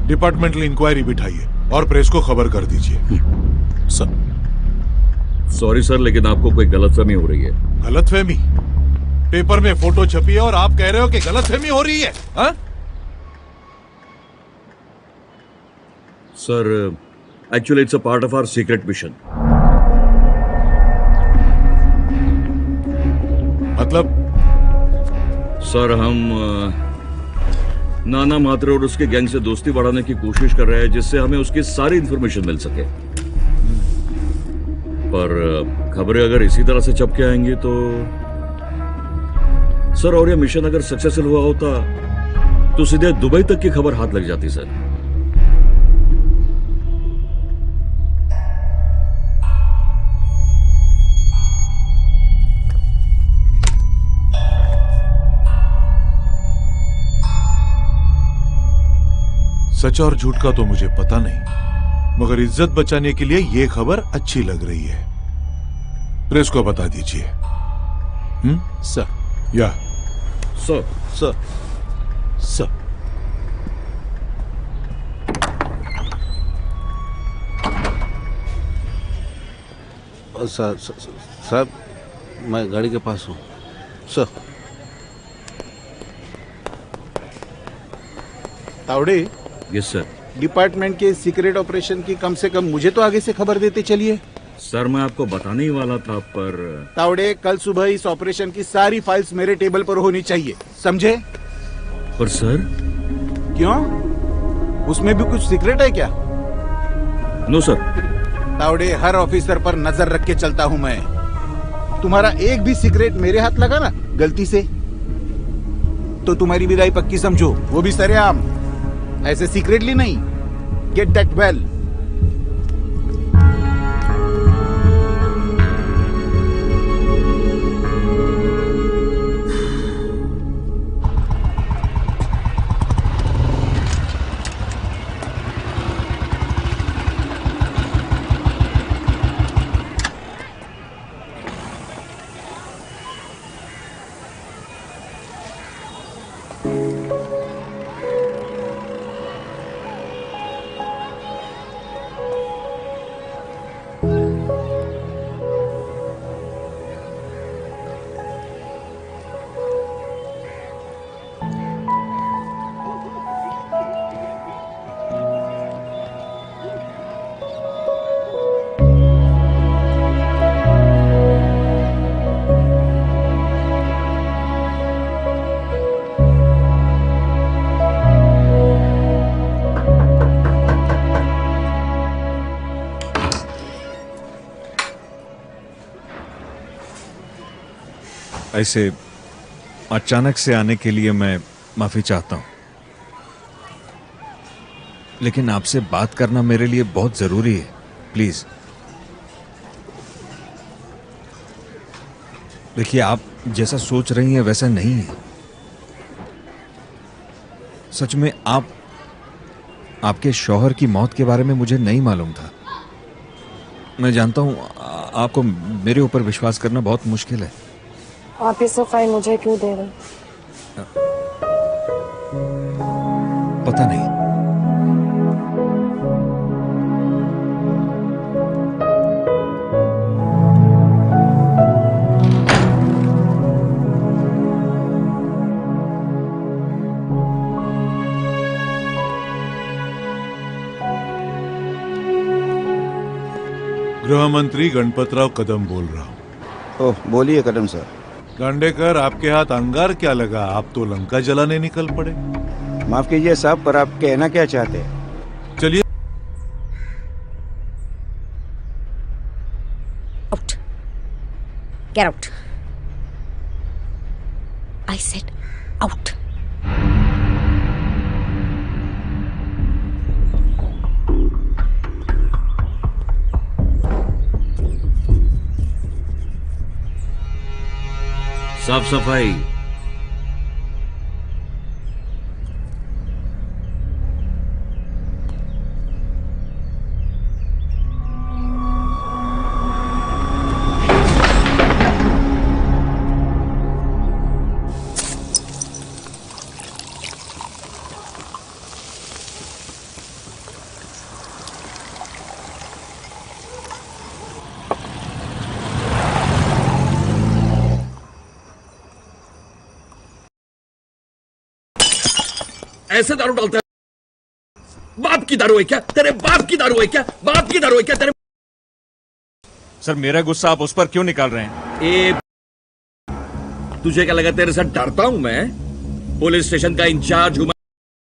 डिपार्टमेंटल इंक्वायरी बिठाइए और प्रेस को खबर कर दीजिए। सर। सॉरी सर, लेकिन आपको कोई गलतफहमी हो रही है। गलतफहमी? पेपर में फोटो छपी है और आप कह रहे हो कि गलतफहमी हो रही है? हा? Sir, actually it's a part of our secret mission. मतलब? सर, हम नाना मात्रे और उसके गैंग से दोस्ती बढ़ाने की कोशिश कर रहे हैं, जिससे हमें उसकी सारी इंफॉर्मेशन मिल सके। पर खबरें अगर इसी तरह से छप के आएंगी तो सर, और ये मिशन अगर सक्सेसफुल हुआ होता तो सीधे दुबई तक की खबर हाथ लग जाती सर। सच और झूठ का तो मुझे पता नहीं, मगर इज्जत बचाने के लिए ये खबर अच्छी लग रही है। प्रेस को बता दीजिए। सर। या सर। सर। सर। साहब, मैं गाड़ी के पास हूँ। Sir. Tawde. Yes sir. Department के सीक्रेट ऑपरेशन की कम से कम मुझे तो आगे से खबर देते चलिए। सर, मैं आपको बताने ही वाला था, पर तावड़े, कल सुबह इस ऑपरेशन की सारी फाइल्स मेरे टेबल पर होनी चाहिए, समझे? पर सर। क्यों? उसमें भी कुछ सीक्रेट है क्या? No sir. तावड़े, हर ऑफिसर पर नजर रख के चलता हूँ मैं। तुम्हारा एक भी सीक्रेट मेरे हाथ लगा ना गलती से, तो तुम्हारी विदाई पक्की समझो, वो भी सरेआम, ऐसे सीक्रेटली नहीं। Get that well. ऐसे अचानक से आने के लिए मैं माफी चाहता हूं, लेकिन आपसे बात करना मेरे लिए बहुत जरूरी है। प्लीज। देखिए, आप जैसा सोच रही हैं वैसा नहीं है। सच में आपके शौहर की मौत के बारे में मुझे नहीं मालूम था। मैं जानता हूं आपको मेरे ऊपर विश्वास करना बहुत मुश्किल है। आप ये सफाई मुझे क्यों दे रहे? पता नहीं। गृह मंत्री गणपतराव कदम बोल रहा हूँ। ओह, बोलिए कदम सर। गांडेकर, आपके हाथ अंगार क्या लगा? आप तो लंका जलाने निकल पड़े। माफ कीजिए साहब, पर आप कहना क्या चाहते हैं? चलिए। Out. Get out. I said out. साफ सफाई। ऐसे दारू डालता है? बाप की दारू है क्या? तेरे बाप की दारू है क्या? बाप की दारू है क्या तेरे? सर मेरा गुस्सा आप उस पर क्यों निकाल रहे हैं? तुझे क्या लगा तेरे साथ डरता हूं मैं? पुलिस स्टेशन का इंचार्ज हूं मैं,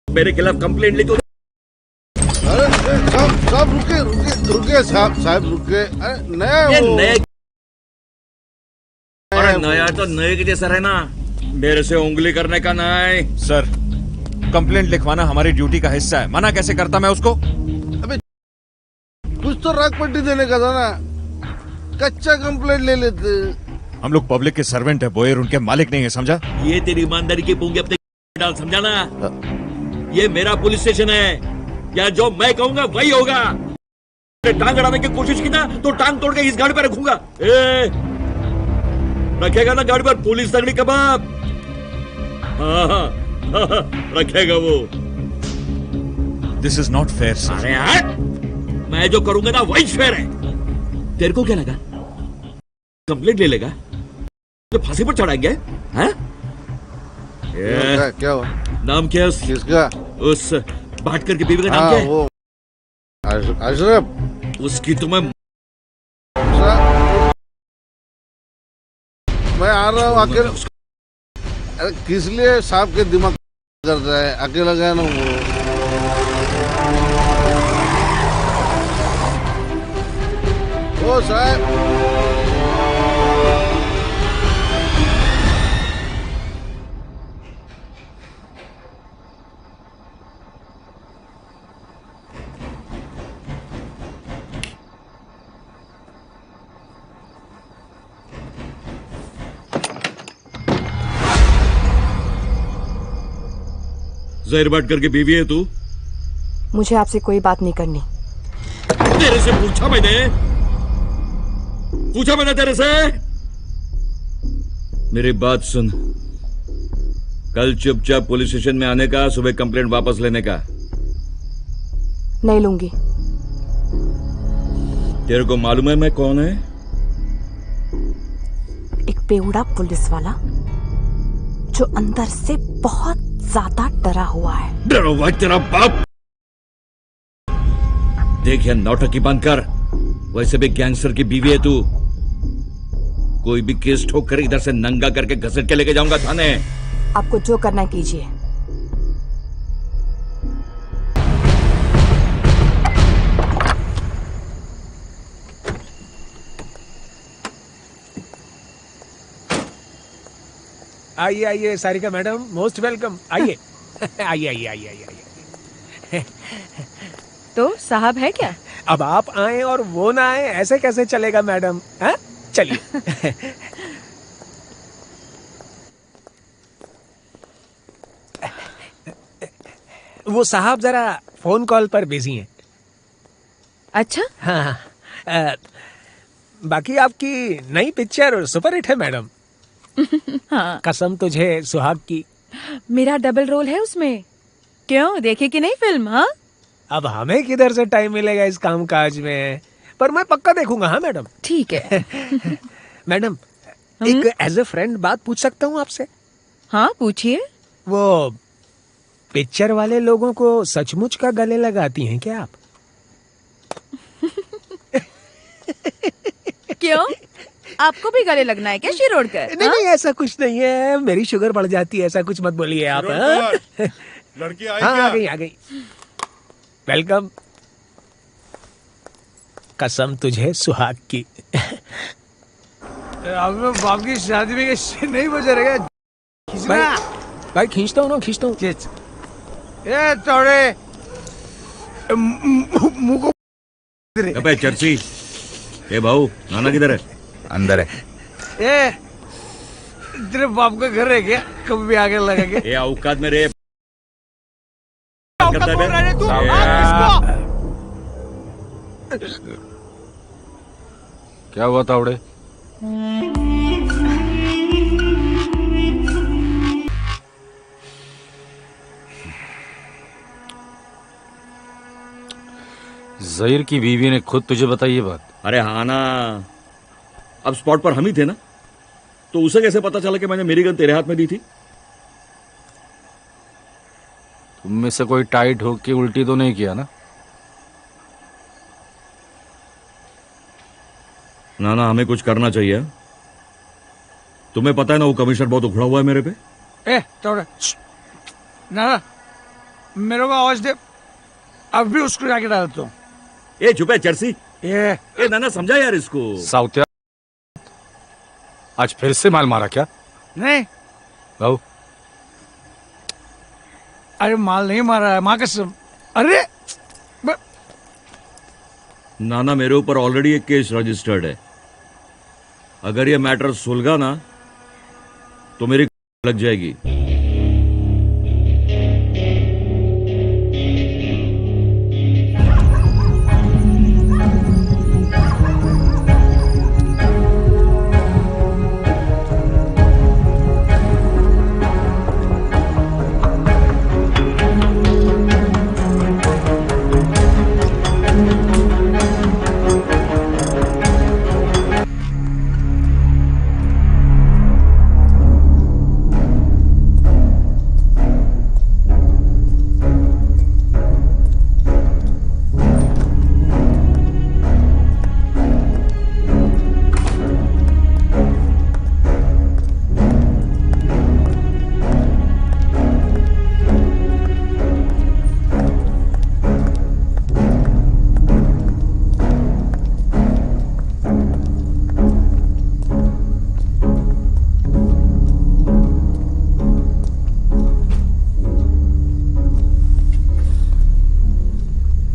मेरे खिलाफ कंप्लेंट लिखो। अरे साहब रुके साहब रुके। अरे नया अरे नया तो नए के जैसा रहना, मेरे से उंगली करने का नहीं। सर कंप्लेंट लिखवाना हमारी ड्यूटी का हिस्सा है, मना कैसे करता मैं उसको? अबे कुछ तो राग पट्टी देने का था ना, कच्चा कंप्लेंट ले लेते। हम लोग पब्लिक के सर्वेंट है बोयर, उनके मालिक नहीं है, समझा? ये तेरी ईमानदारी की पूंगी अपने डाल, समझा ना? ये मेरा पुलिस स्टेशन है, या जो मैं कहूंगा वही होगा। टांग अड़ाने की कोशिश की ना तो टांग तोड़ के इस गाड़ी पर रखूंगा। रखेगा ना गाड़ी पर पुलिस तगड़ी कबाब? हाँ रखेगा वो। This is not fair sir. अरे यार मैं जो करूंगा ना वही फेयर है। तेरे को क्या लगा कंप्लेंट ले लेगा तो फांसी पर चढ़ाएंगे? हैं? क्या हुआ? नाम क्या है किसका? उस भाटकर की बीवी का नाम क्या है? वो अशरफ। उसकी तो मैं आ रहा हूँ अकेले। अरे किस लिए साहब के दिमाग कर रहा है? अकेला गया ना वो साहब। जहीर भाटकर की बीवी है तू? मुझे आपसे कोई बात नहीं करनी। तेरे से पूछा मैंने तेरे से। मेरी बात सुन, कल चुपचाप पुलिस स्टेशन में आने का, सुबह कंप्लेंट वापस लेने का। नहीं लूंगी। तेरे को मालूम है मैं कौन है? एक बेवड़ा पुलिस वाला जो अंदर से बहुत ज्यादा डरा हुआ है। डरा हुआ है तेरा बाप। देखिए नौटंकी बंद कर, वैसे भी गैंगस्टर की बीवी है तू। कोई भी केस ठोक कर इधर से नंगा करके घसीट के लेके जाऊंगा थाने। आपको जो करना है कीजिए। आइए आइए सारिका मैडम, मोस्ट वेलकम। आइए आइए आइए आइए आइए। तो साहब है क्या? अब आप आए और वो ना आए, ऐसे कैसे चलेगा मैडम? हाँ चलिए। वो साहब जरा फोन कॉल पर बिजी हैं। अच्छा हाँ। बाकी आपकी नई पिक्चर सुपर हिट है मैडम। हाँ। कसम तुझे सुहाग की। मेरा डबल रोल है उसमें। क्यों, देखे कि नहीं फिल्म? हाँ अब हमें किधर से टाइम मिलेगा इस काम काज में, पर मैं पक्का देखूंगा। हाँ मैडम। ठीक है। मैडम एक एज ए फ्रेंड बात पूछ सकता हूँ आपसे? हाँ पूछिए। वो पिक्चर वाले लोगों को सचमुच का गले लगाती हैं क्या आप? क्यों, आपको भी गले लगना है क्या शिरोडकर? नहीं ऐसा कुछ नहीं है, मेरी शुगर बढ़ जाती है, ऐसा कुछ मत बोलिए आप। लड़की आई हाँ क्या? आ गई। वेलकम। कसम तुझे सुहाग की। अब बाप की शादी में नहीं बजा रहेगा। भाई खींचता हूँ ना, खींचता हूँ। ये थोड़े मुंह को। अबे चर्ची, ए भाऊ नाना किधर है? अंदर है। ए तेरे बाप का घर है क्या? कभी भी आगे लगेंगे। ये औकात में रे औकात बोल रहा है तू? क्या हुआ तावड़े? जहीर की बीवी ने खुद तुझे बताई ये बात? अरे हाँ ना, अब स्पॉट पर हम ही थे ना, तो उसे कैसे पता चला कि मैंने मेरी गन तेरे हाथ में दी थी? तुम में से कोई टाइट हो के उल्टी तो नहीं किया ना? ना हमें कुछ करना चाहिए। तुम्हें पता है ना वो कमिश्नर बहुत उखड़ा हुआ है मेरे पे। थोड़ा ना मेरे को आवाज दे, अब भी उसको जाके डालता हूँ। ए चुप है चर्सी। ए नाना समझा यार इसको। साउथिया आज फिर से माल मारा क्या? नहीं बाबू, अरे माल नहीं मारा है, माँ कसम। अरे नाना मेरे ऊपर ऑलरेडी एक केस रजिस्टर्ड है। अगर ये मैटर सुलगा ना तो मेरी लग जाएगी।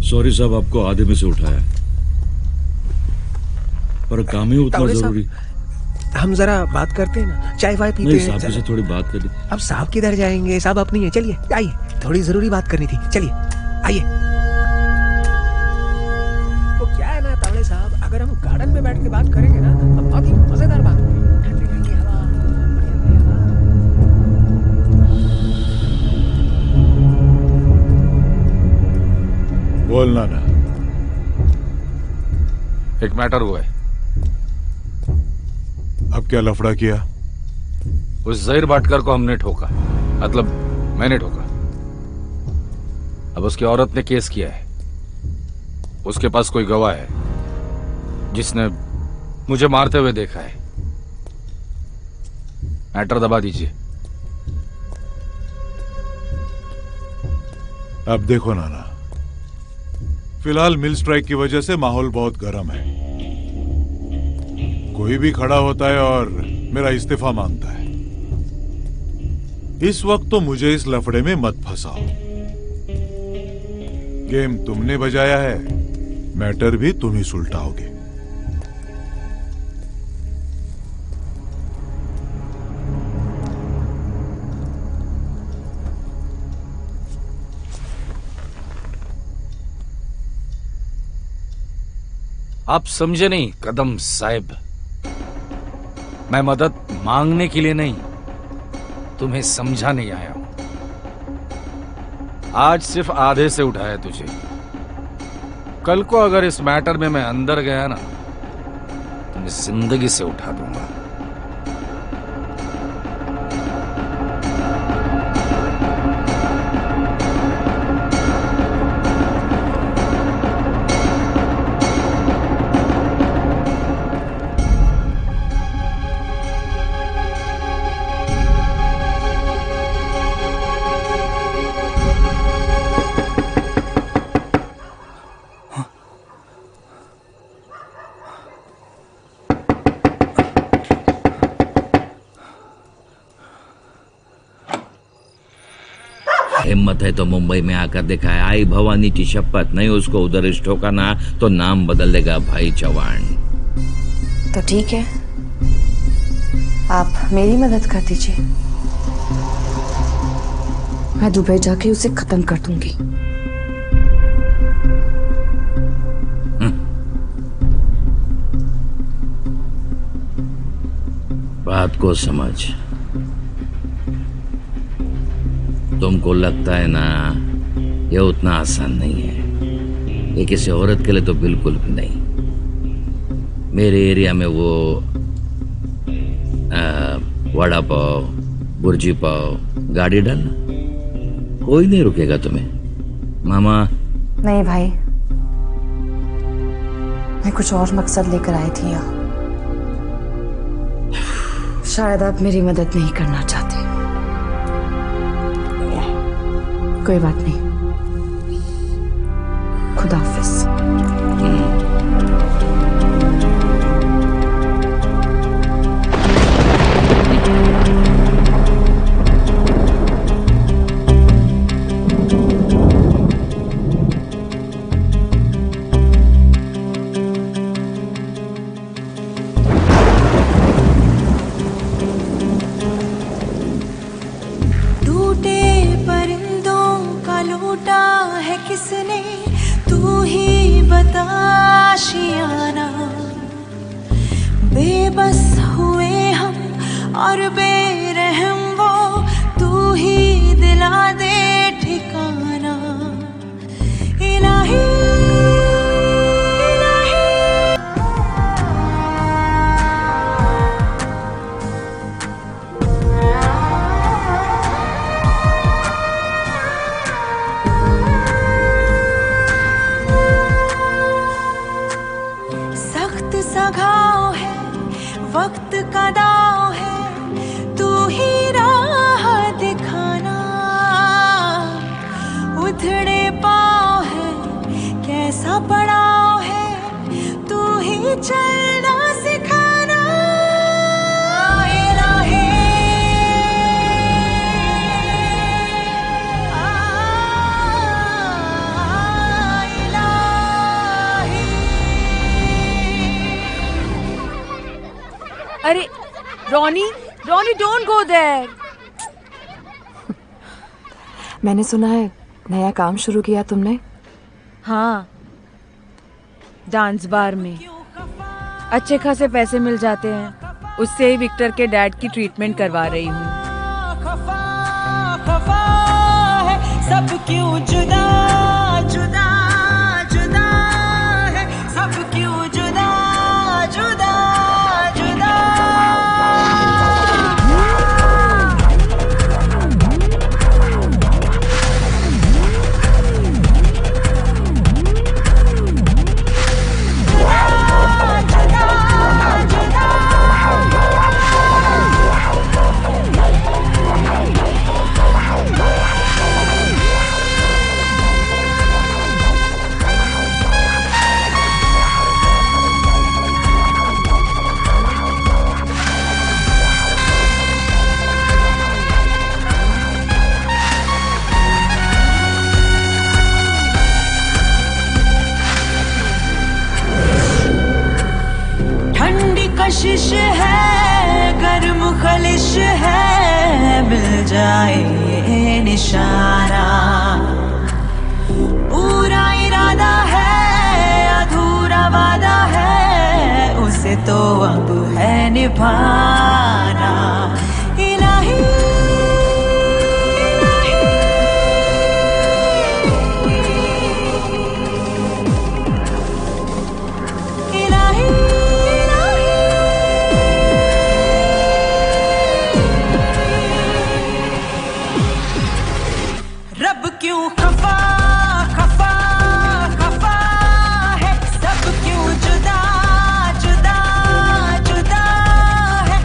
सॉरी साहब, आपको आधे में से उठाया, पर काम ही उतना जरूरी। हम जरा बात करते हैं ना, चाय वाय पीते हैं। साहब से थोड़ी बात करनी। अब साहब किधर जाएंगे? साहब अपनी है, चलिए आइए, थोड़ी जरूरी बात करनी थी, चलिए आइए। तो क्या है ना तावड़े साहब, अगर हम गार्डन में बैठ के बात करेंगे ना तो बहुत ही मजेदार बात होगी। ठंडी ठंडी हवा, बोलना ना। एक मैटर हुआ है। अब क्या लफड़ा किया? उस जहीर भाटकर को हमने ठोका, मतलब मैंने ठोका। अब उसकी औरत ने केस किया है। उसके पास कोई गवाह है जिसने मुझे मारते हुए देखा है। मैटर दबा दीजिए। अब देखो नाना, फिलहाल मिल स्ट्राइक की वजह से माहौल बहुत गर्म है। कोई भी खड़ा होता है और मेरा इस्तीफा मांगता है। इस वक्त तो मुझे इस लफड़े में मत फंसाओ। गेम तुमने बजाया है, मैटर भी तुम ही सुलटाओगे। आप समझे नहीं कदम साहब, मैं मदद मांगने के लिए नहीं, तुम्हें समझा नहीं आया हूं। आज सिर्फ आधे से उठाया तुझे। कल को अगर इस मैटर में मैं अंदर गया ना तो मैं जिंदगी से उठा दूंगा। हिम्मत है तो मुंबई में आकर दिखाए। आई भवानी की शपथ, नहीं उसको उधर ठोका ना तो नाम बदल देगा भाई चौहान। तो ठीक है, आप मेरी मदद कर दीजिए, मैं दुबई जाके उसे खत्म कर दूंगी। बात को समझ। तुमको लगता है ना ये उतना आसान नहीं है, ये किसी औरत के लिए तो बिल्कुल भी नहीं। मेरे एरिया में वो वड़ा पाव, बुर्जी पाव, गाड़ी डालना, कोई नहीं रुकेगा तुम्हें। मामा नहीं भाई, मैं कुछ और मकसद लेकर आई थी यहाँ। शायद आप मेरी मदद नहीं करना चाहते। कोई बात नहीं, खुदा हाफिज। किसने तू ही बता शियाना, बेबस हुए हम और बेरहम वो, तू ही दिला दे ठिकाना। इलाही घाव है, वक्त का दाव है, तू ही राह दिखाना। उधड़े पाँव है, कैसा पड़ाव है, तू ही चलना सिखाना। इलाही अरे Ronnie, Ronnie don't go there. मैंने सुना है नया काम शुरू किया तुमने। हाँ, डांस बार में अच्छे खासे पैसे मिल जाते हैं, उससे ही विक्टर के डैड की ट्रीटमेंट करवा रही हूँ। सब क्यों जुदा जुदा जुदा है, सब क्यों जुदा जुदा जुदा। कशिश है, गर्म खलिश है, मिल जाए ये निशाना। पूरा इरादा है, अधूरा वादा है, उसे तो अब है निभाना। इलाही रब क्यों खफा खफा खफा है, सब क्यों जुदा जुदा जुदा है।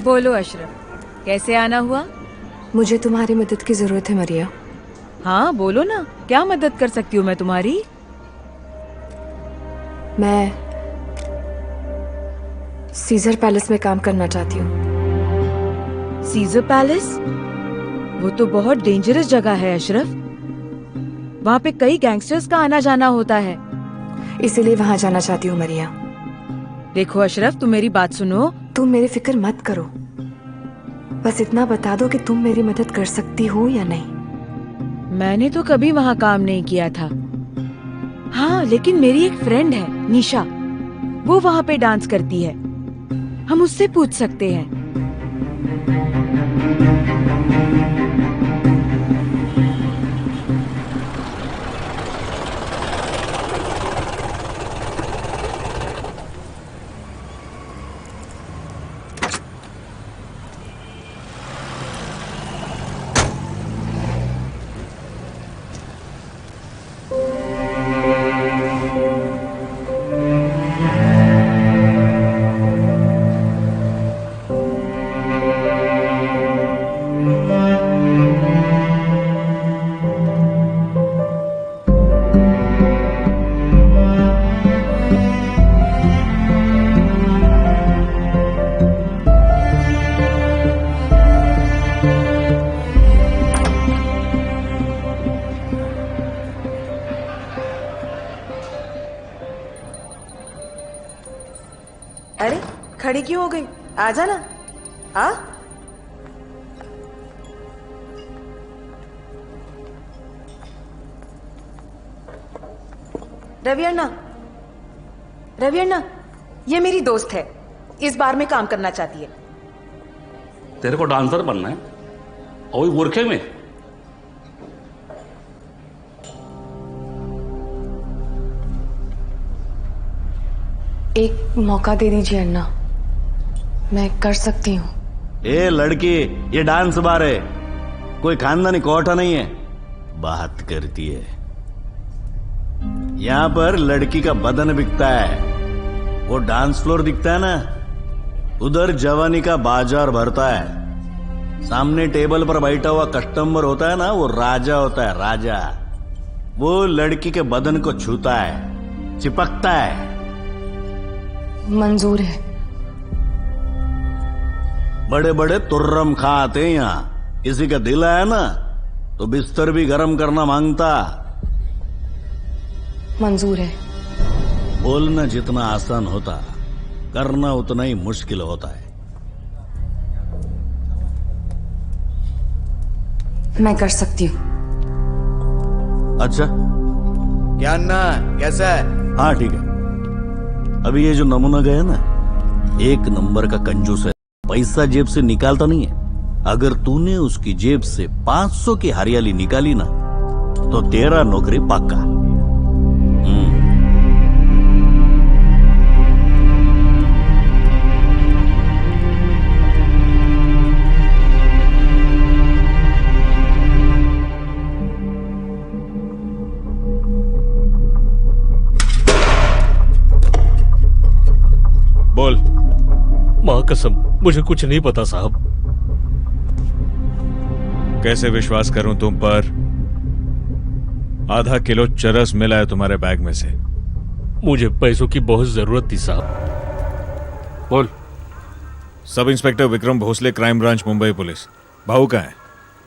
बोलो अशरफ, कैसे आना हुआ? मुझे तुम्हारी मदद की जरूरत है मरिया। हाँ बोलो ना, क्या मदद कर सकती हूँ मैं तुम्हारी? मैं सीजर पैलेस में काम करना चाहती हूँ। Caesar palace? वो तो बहुत डेंजरस जगह है अशरफ। वहाँ पे कई गैंगस्टर्स का आना जाना होता है। इसीलिए वहाँ जाना चाहती हूँ मरिया। देखो अशरफ, तुम मेरी बात सुनो। तुम मेरी फिक्र मत करो, बस इतना बता दो कि तुम मेरी मदद कर सकती हो या नहीं। मैंने तो कभी वहाँ काम नहीं किया था। हाँ, लेकिन मेरी एक फ्रेंड है निशा, वो वहाँ पे डांस करती है। हम उससे पूछ सकते हैं। अरे खड़ी क्यों हो गई? आ जाना। आ रवि अन्ना, रवि अन्ना, ये मेरी दोस्त है, इस बार में काम करना चाहती है। तेरे को डांसर बनना है और वही बुरखे में? एक मौका दे दीजिए अन्ना, मैं कर सकती हूँ। ए लड़की, ये डांस बार है, कोई खानदानी कोठा नहीं है। बात करती है। यहाँ पर लड़की का बदन बिकता है, वो डांस फ्लोर दिखता है ना, उधर जवानी का बाजार भरता है। सामने टेबल पर बैठा हुआ कस्टमर होता है ना, वो राजा होता है, राजा। वो लड़की के बदन को छूता है, चिपकता है। मंजूर है। बड़े बड़े तुर्रम खा आते हैं यहाँ, किसी का दिल आया ना तो बिस्तर भी गर्म करना मांगता। मंजूर है। बोलना जितना आसान होता, करना उतना ही मुश्किल होता है। मैं कर सकती हूँ। अच्छा क्या अन्ना, कैसा है? हाँ ठीक है। अभी ये जो नमूना गया ना, एक नंबर का कंजूस है, पैसा जेब से निकालता नहीं है। अगर तूने उसकी जेब से 500 की हरियाली निकाली ना, तो तेरा नौकरी पक्का। बोल। मां कसम, मुझे कुछ नहीं पता साहब। कैसे विश्वास करूं तुम पर? आधा किलो चरस मिला है तुम्हारे बैग में से। मुझे पैसों की बहुत जरूरत थी साहब। बोल। सब inspector Vikram Bhosale, crime branch, Mumbai police. भाऊ कहाँ है?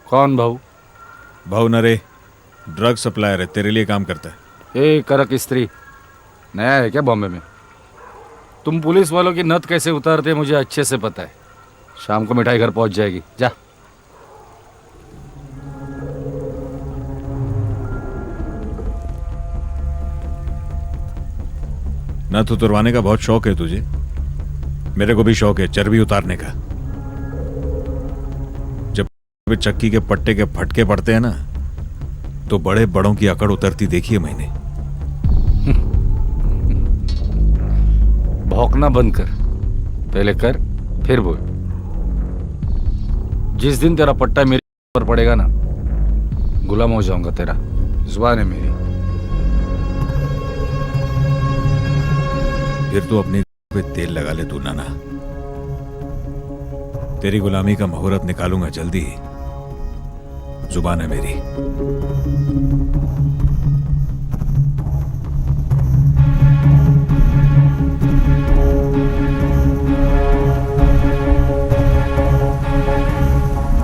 कौन भाऊ? भाऊ नरे, ड्रग सप्लायर है, तेरे लिए काम करता है। ए करक स्त्री, नया है क्या बॉम्बे में? तुम पुलिस वालों की नथ कैसे उतारते मुझे अच्छे से पता है। शाम को मिठाई घर पहुंच जाएगी, जा। नथ उतरवाने का बहुत शौक है तुझे? मेरे को भी शौक है चर्बी उतारने का। जब चक्की के पट्टे के फटके पड़ते हैं ना, तो बड़े बड़ों की अकड़ उतरती देखी है मैंने। भौंकना बंद कर, पहले कर फिर बोल। जिस दिन तेरा पट्टा मेरे पर पड़ेगा ना, गुलाम हो जाऊंगा तेरा। जुबान है मेरी। फिर तो अपने पे तेल लगा ले तू नाना। तेरी गुलामी का मुहूर्त निकालूंगा जल्दी ही। जुबान है मेरी।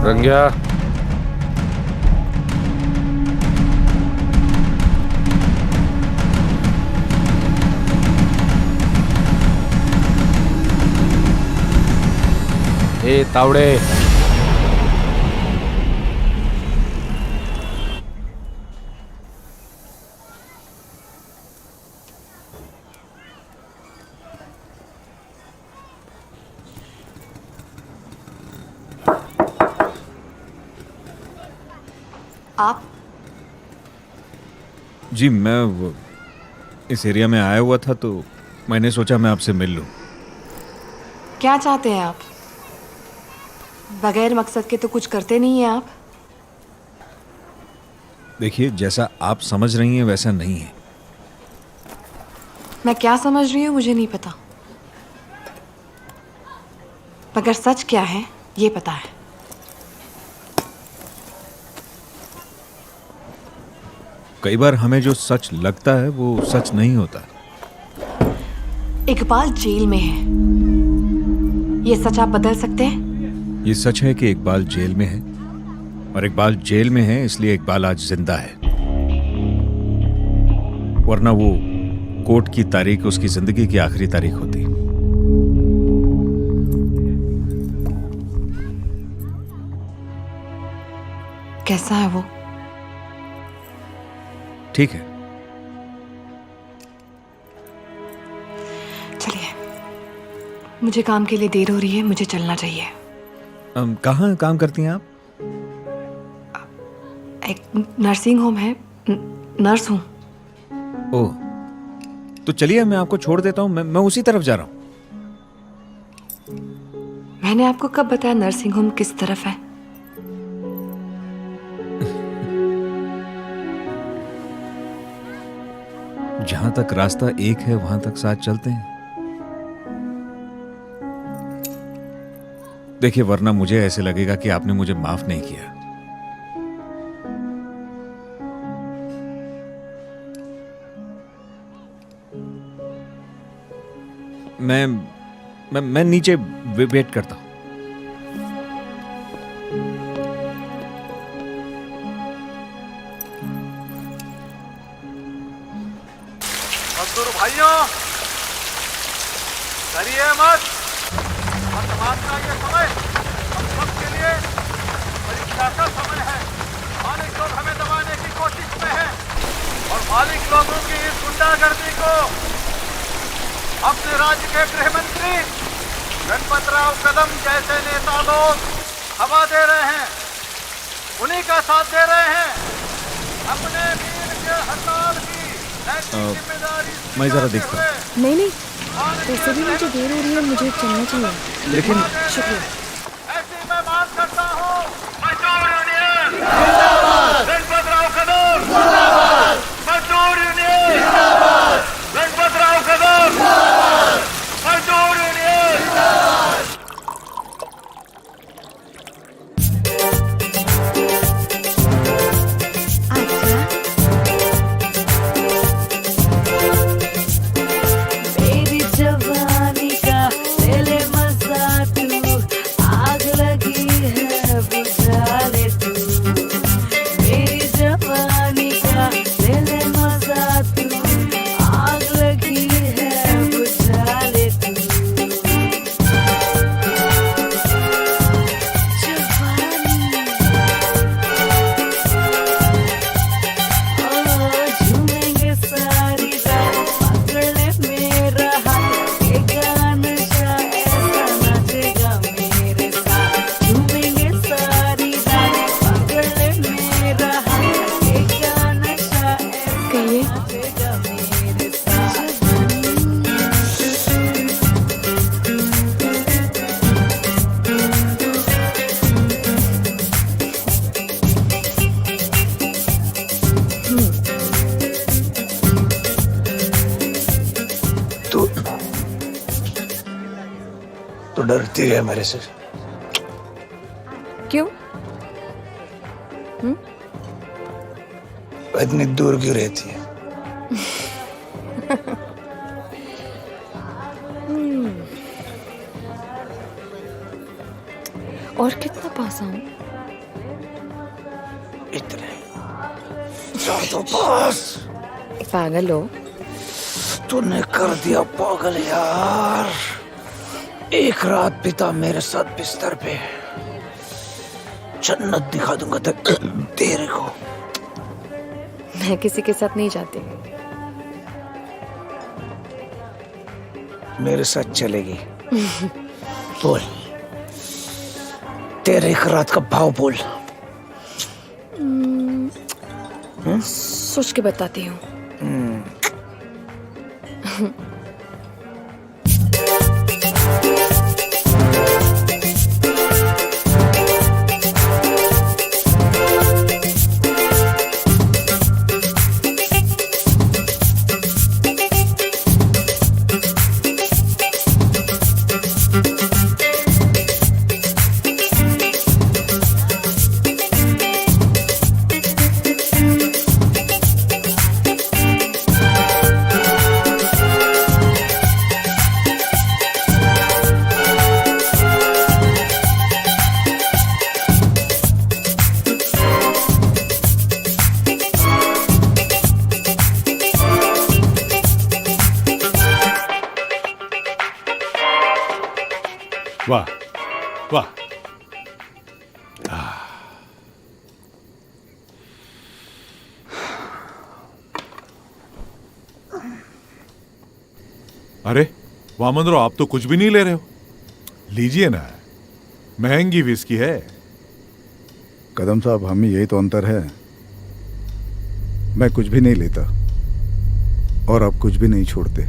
रंग्या, ए तावड़े, आप? जी मैं इस एरिया में आया हुआ था तो मैंने सोचा मैं आपसे मिल लूं। क्या चाहते हैं आप? बगैर मकसद के तो कुछ करते नहीं हैं आप। देखिए, जैसा आप समझ रही हैं वैसा नहीं है। मैं क्या समझ रही हूँ मुझे नहीं पता, मगर सच क्या है ये पता है। कई बार हमें जो सच लगता है वो सच नहीं होता। इकबाल जेल में है, ये सच आप बदल सकते हैं? ये सच है कि इकबाल जेल में है, और इकबाल जेल में है इसलिए इकबाल आज जिंदा है, वरना वो कोर्ट की तारीख उसकी जिंदगी की आखिरी तारीख होती। कैसा है वो? ठीक है। चलिए, मुझे काम के लिए देर हो रही है, मुझे चलना चाहिए। कहाँ काम करती हैं आप? एक नर्सिंग होम है, नर्स हूँ। ओह, तो चलिए मैं आपको छोड़ देता हूँ, मैं उसी तरफ जा रहा हूँ। मैंने आपको कब बताया नर्सिंग होम किस तरफ है? जहां तक रास्ता एक है वहां तक साथ चलते हैं। देखिए, वरना मुझे ऐसे लगेगा कि आपने मुझे माफ नहीं किया। मैं नीचे वेट करता हूं। मजदूर भाइयों, डरिए मत। वर्तमान का ये समय हम सब के लिए परीक्षा का समय है। मालिक लोग हमें दबाने की कोशिश में हैं और मालिक लोगों की इस गुंडागर्दी को अपने राज्य के गृह मंत्री गणपतराव कदम जैसे नेता लोग हवा दे रहे हैं, उन्हीं का साथ दे रहे हैं। अपने वीर के हड़ताल की जिम्मेदारी मैं जरा देखता हूं। नहीं, वैसे भी मुझे देर हो रही है, मुझे चलना चाहिए। लेकिन शुक्रिया। ऐसी मैं बात करता हूँ। मजदूर यूनियन जिंदाबाद, गणपतराव कदम जिंदाबाद। मजदूर यूनियन जिंदाबाद, गणपतराव कदम जिंदाबाद। मजदूर यूनियन जिंदाबाद। मेरी जवानी का ले ले मजा तू, आग लगी है बुझा ले तू। मेरी जवानी का ले ले मजा तू, आग लगी है बुझा ले तू। झूमेंगे सारी रात, पकड़ ले मेरा हाथ, ये गाना ऐसा नाचेगा मेरे साथ। झूमेंगे सारी रात, पकड़ ले मेरा हाथ, ये गाना ऐसा नाचेगा मेरे साथ। तो डरती है मेरे से। क्यों? इतनी दूर क्यों रहती है? और कितना पास आऊं? इतने तो पास। पागल हो? तूने कर दिया पागल यार। एक रात बिता मेरे साथ बिस्तर पे, जन्नत दिखा दूंगा तेरे को। मैं किसी के साथ नहीं जाती। मेरे साथ चलेगी? बोल, तेरे एक रात का भाव बोल। सोच के बताती हूँ। वाह वाह। अरे वामनराव, आप तो कुछ भी नहीं ले रहे हो। लीजिए ना, महंगी विस्की है। कदम साहब, हम में यही तो अंतर है। मैं कुछ भी नहीं लेता और आप कुछ भी नहीं छोड़ते।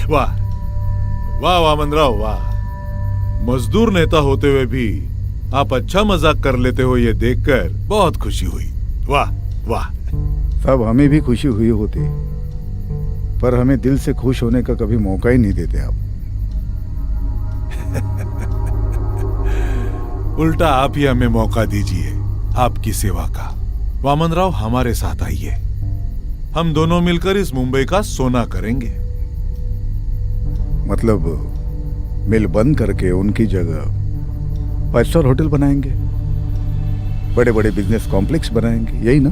वाह वाह वामनराव वाह। मजदूर नेता होते हुए भी आप अच्छा मजाक कर लेते हो, ये देखकर बहुत खुशी हुई। वाह वाह। साहब, हमें भी खुशी हुई होती, पर हमें दिल से खुश होने का कभी मौका ही नहीं देते आप। उल्टा आप ही हमें मौका दीजिए आपकी सेवा का। वामनराव, हमारे साथ आइए, हम दोनों मिलकर इस मुंबई का सोना करेंगे। मतलब मिल बंद करके उनकी जगह 5 स्टार होटल बनाएंगे, बड़े बड़े बिजनेस कॉम्प्लेक्स बनाएंगे, यही ना?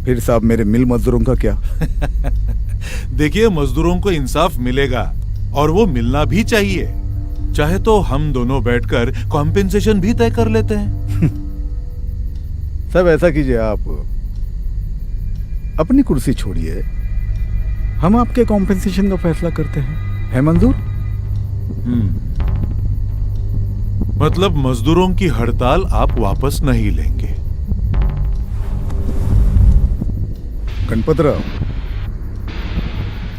फिर साहब, मेरे मिल मजदूरों का क्या? देखिए, मजदूरों को इंसाफ मिलेगा और वो मिलना भी चाहिए। चाहे तो हम दोनों बैठकर कॉम्पेंसेशन भी तय कर लेते हैं। सब ऐसा कीजिए, आप अपनी कुर्सी छोड़िए, हम आपके कॉम्पेंसेशन का फैसला करते हैं। है मंजूर? मतलब मजदूरों की हड़ताल आप वापस नहीं लेंगे? गणपतराव,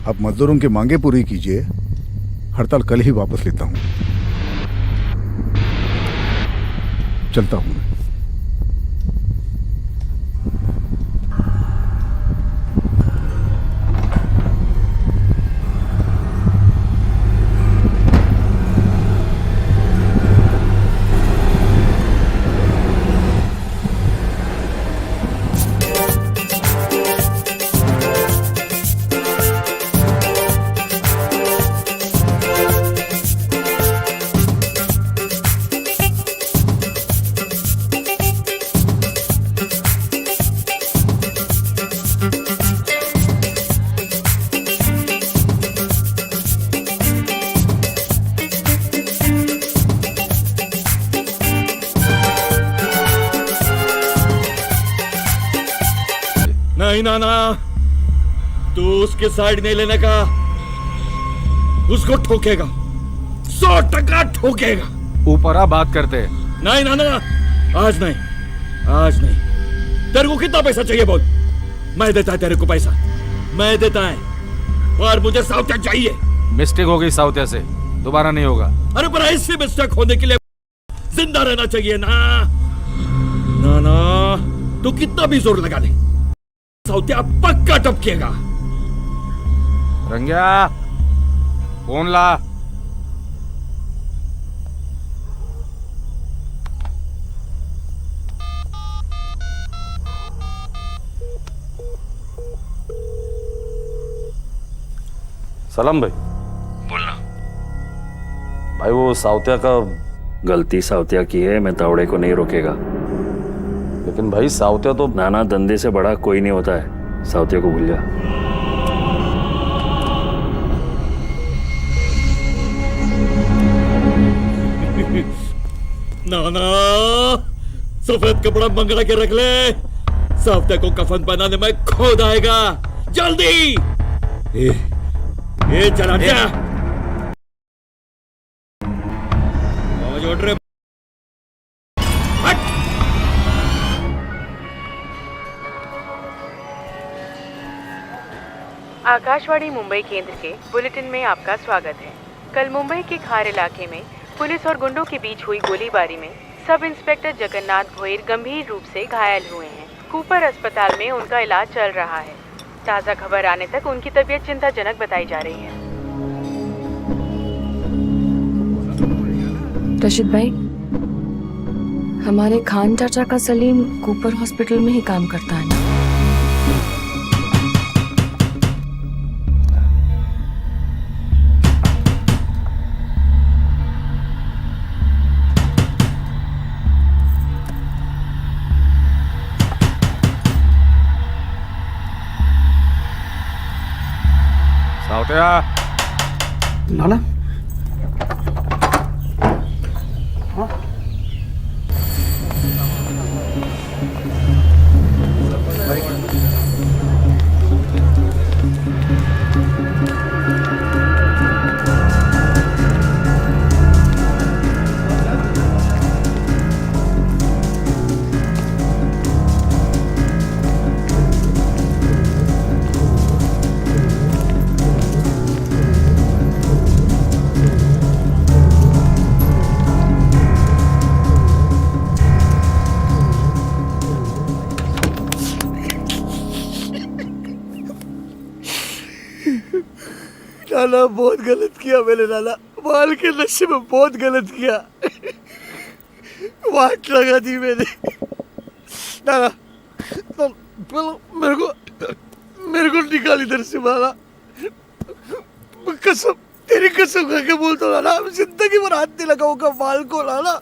आप मजदूरों की मांगे पूरी कीजिए, हड़ताल कल ही वापस लेता हूं। चलता हूं। नहीं नाना, तू उसके साइड नहीं लेने का। उसको ठोकेगा, 100% ठोकेगा। ऊपर आ, बात करते। नहीं नाना, आज नहीं, आज नहीं। तेरे को कितना पैसा चाहिए बोल, मैं देता है तेरे को पैसा, मैं देता है, पर मुझे साउथिया चाहिए। मिस्टेक हो गई साउथिया से, दोबारा नहीं होगा। अरे पर ऐसी मिस्टेक होने के लिए जिंदा रहना चाहिए ना। नाना, तू कितना भी जोर लगा ले, साउथिया पक्का टपकेगा। रंग्या, फोन ला। सलाम भाई। बोलना। भाई वो साउतिया का गलती साउतिया की है, मैं तावड़े को नहीं रोकेगा। लेकिन भाई साउतिया तो नाना धंधे से बड़ा कोई नहीं होता है, साउतिया को भूल जा। नाना सफेद कपड़ा मंगला के रख ले, साउतिया को कफन बनाने में खोद आएगा। जल्दी ये चला जा। आवाज उठ रहे। आकाशवाणी मुंबई केंद्र के बुलेटिन में आपका स्वागत है। कल मुंबई के खार इलाके में पुलिस और गुंडों के बीच हुई गोलीबारी में सब इंस्पेक्टर जगन्नाथ भोईर गंभीर रूप से घायल हुए हैं। कूपर अस्पताल में उनका इलाज चल रहा है। ताज़ा खबर आने तक उनकी तबीयत चिंताजनक बताई जा रही है। रशीद भाई, हमारे खान चाचा का सलीम कूपर हॉस्पिटल में ही काम करता है ना? साउतिया। नाना नाना बहुत गलत किया मैंने, नाना माल के नशे में बहुत गलत किया। वाट लगा दी मैंने। नाना मेरे को निकाल इधर से माला। कसम, तेरी कसम खा के बोलता हूँ नाना, जिंदगी भर हाथ नहीं लगाऊंगा माल को। नाना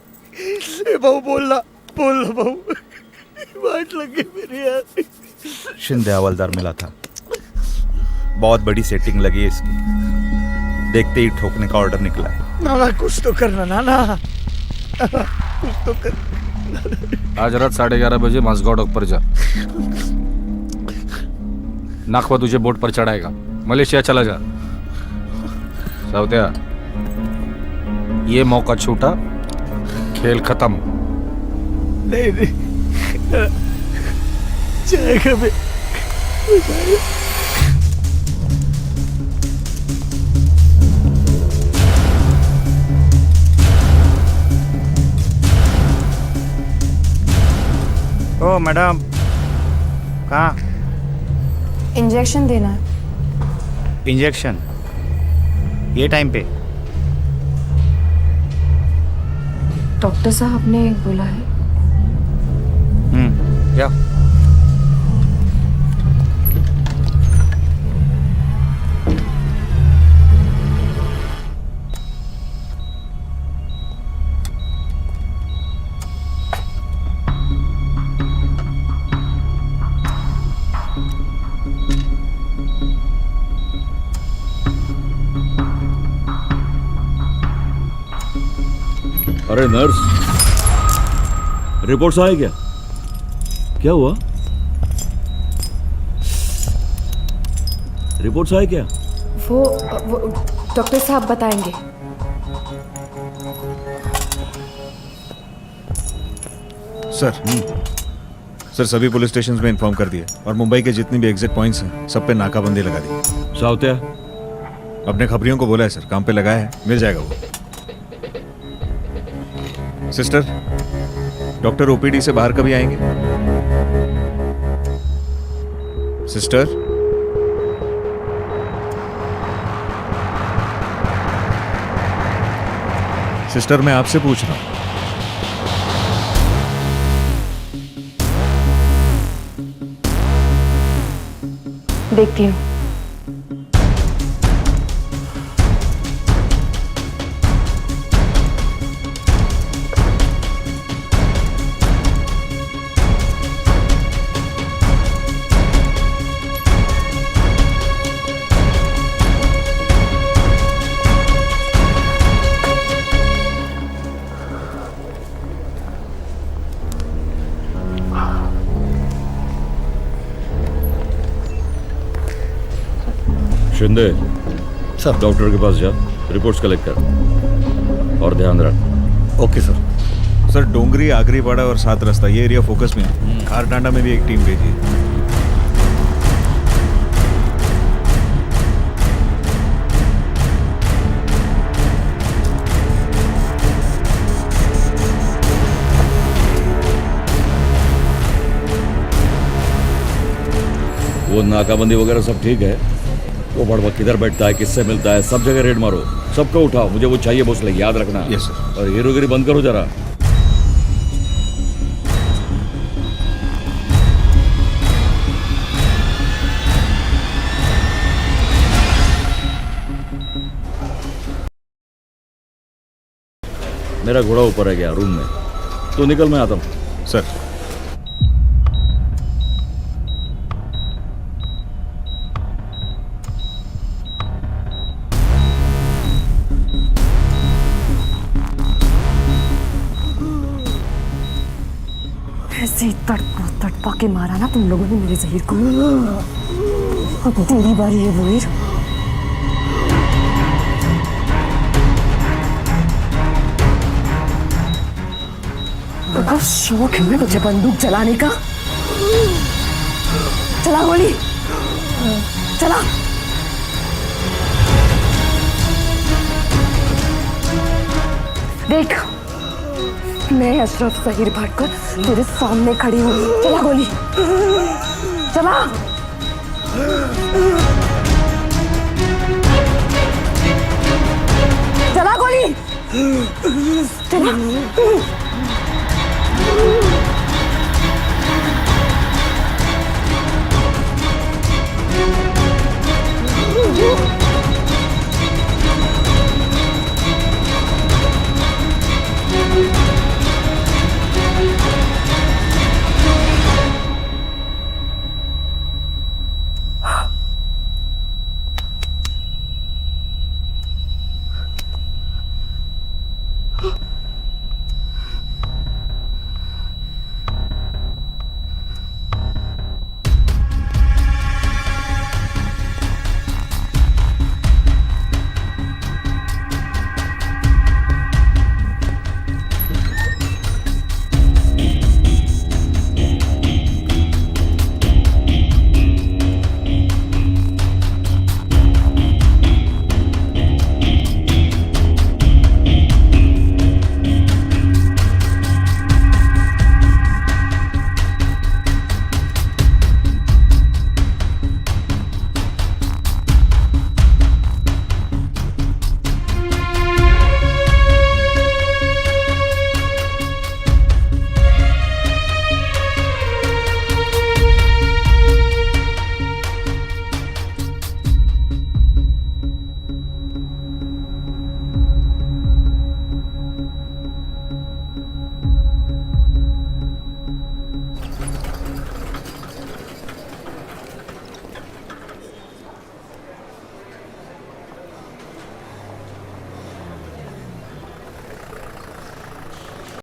बहू बोलना बहू, वाट लग गई मेरी यार। शिंदे हवलदार मिला था, बहुत बड़ी सेटिंग लगी है इसकी, देखते ही ठोकने का ऑर्डर निकला है। नाना कुछ तो करना, नाना कुछ तो कर। आज रात 11:30 बजे मासगांव डॉक पर जा। नाखवा तुझे बोट पर चढ़ाएगा, मलेशिया चला जा। साउतिया, ये मौका छूटा, खेल खत्म। नहीं जाएगा मैं। ओ मैडम, कहाँ? इंजेक्शन देना है। इंजेक्शन ये टाइम पे? डॉक्टर साहब ने बोला है। क्या? अरे नर्स, रिपोर्ट्स आए क्या? क्या हुआ? रिपोर्ट्स आए क्या? वो डॉक्टर साहब बताएंगे। सर सभी पुलिस स्टेशंस में इन्फॉर्म कर दिए और मुंबई के जितने भी एग्जिट पॉइंट्स हैं सब पे नाकाबंदी लगा दी। साउतिया अपने खबरियों को बोला है सर, काम पे लगाया है, मिल जाएगा वो। सिस्टर, डॉक्टर ओपीडी से बाहर कभी आएंगे? सिस्टर, सिस्टर मैं आपसे पूछ रहा हूं। देखती हूँ। शिंदे सर, डॉक्टर के पास जा, रिपोर्ट्स कलेक्ट कर और ध्यान रख। Okay sir. सर डोंगरी, आगरीपाड़ा और 7 रास्ता ये एरिया फोकस में है। खारटांडा में भी एक टीम भेजी है। वो नाकाबंदी वगैरह सब ठीक है? वो बड़वा किधर बैठता है, किससे मिलता है, सब जगह रेड मारो, सबको उठाओ, मुझे वो चाहिए भोसले, याद रखना। Yes sir. और हीरोगिरी बंद करो जरा। मेरा घोड़ा ऊपर है गया रूम में, तो निकल, मैं आता हूँ। सर ऐसे ही तड़पा के मारा ना तुम लोगों ने मेरे जहीर को। अब तेरी बारी है वहीर। बड़ा शौक है तुझे बंदूक चलाने का। चला गोली, चला। देख, मैं अशरफ जहीर भाटकर तेरे सामने खड़ी हूँ। चला गोली, चला। चला गोली, चला।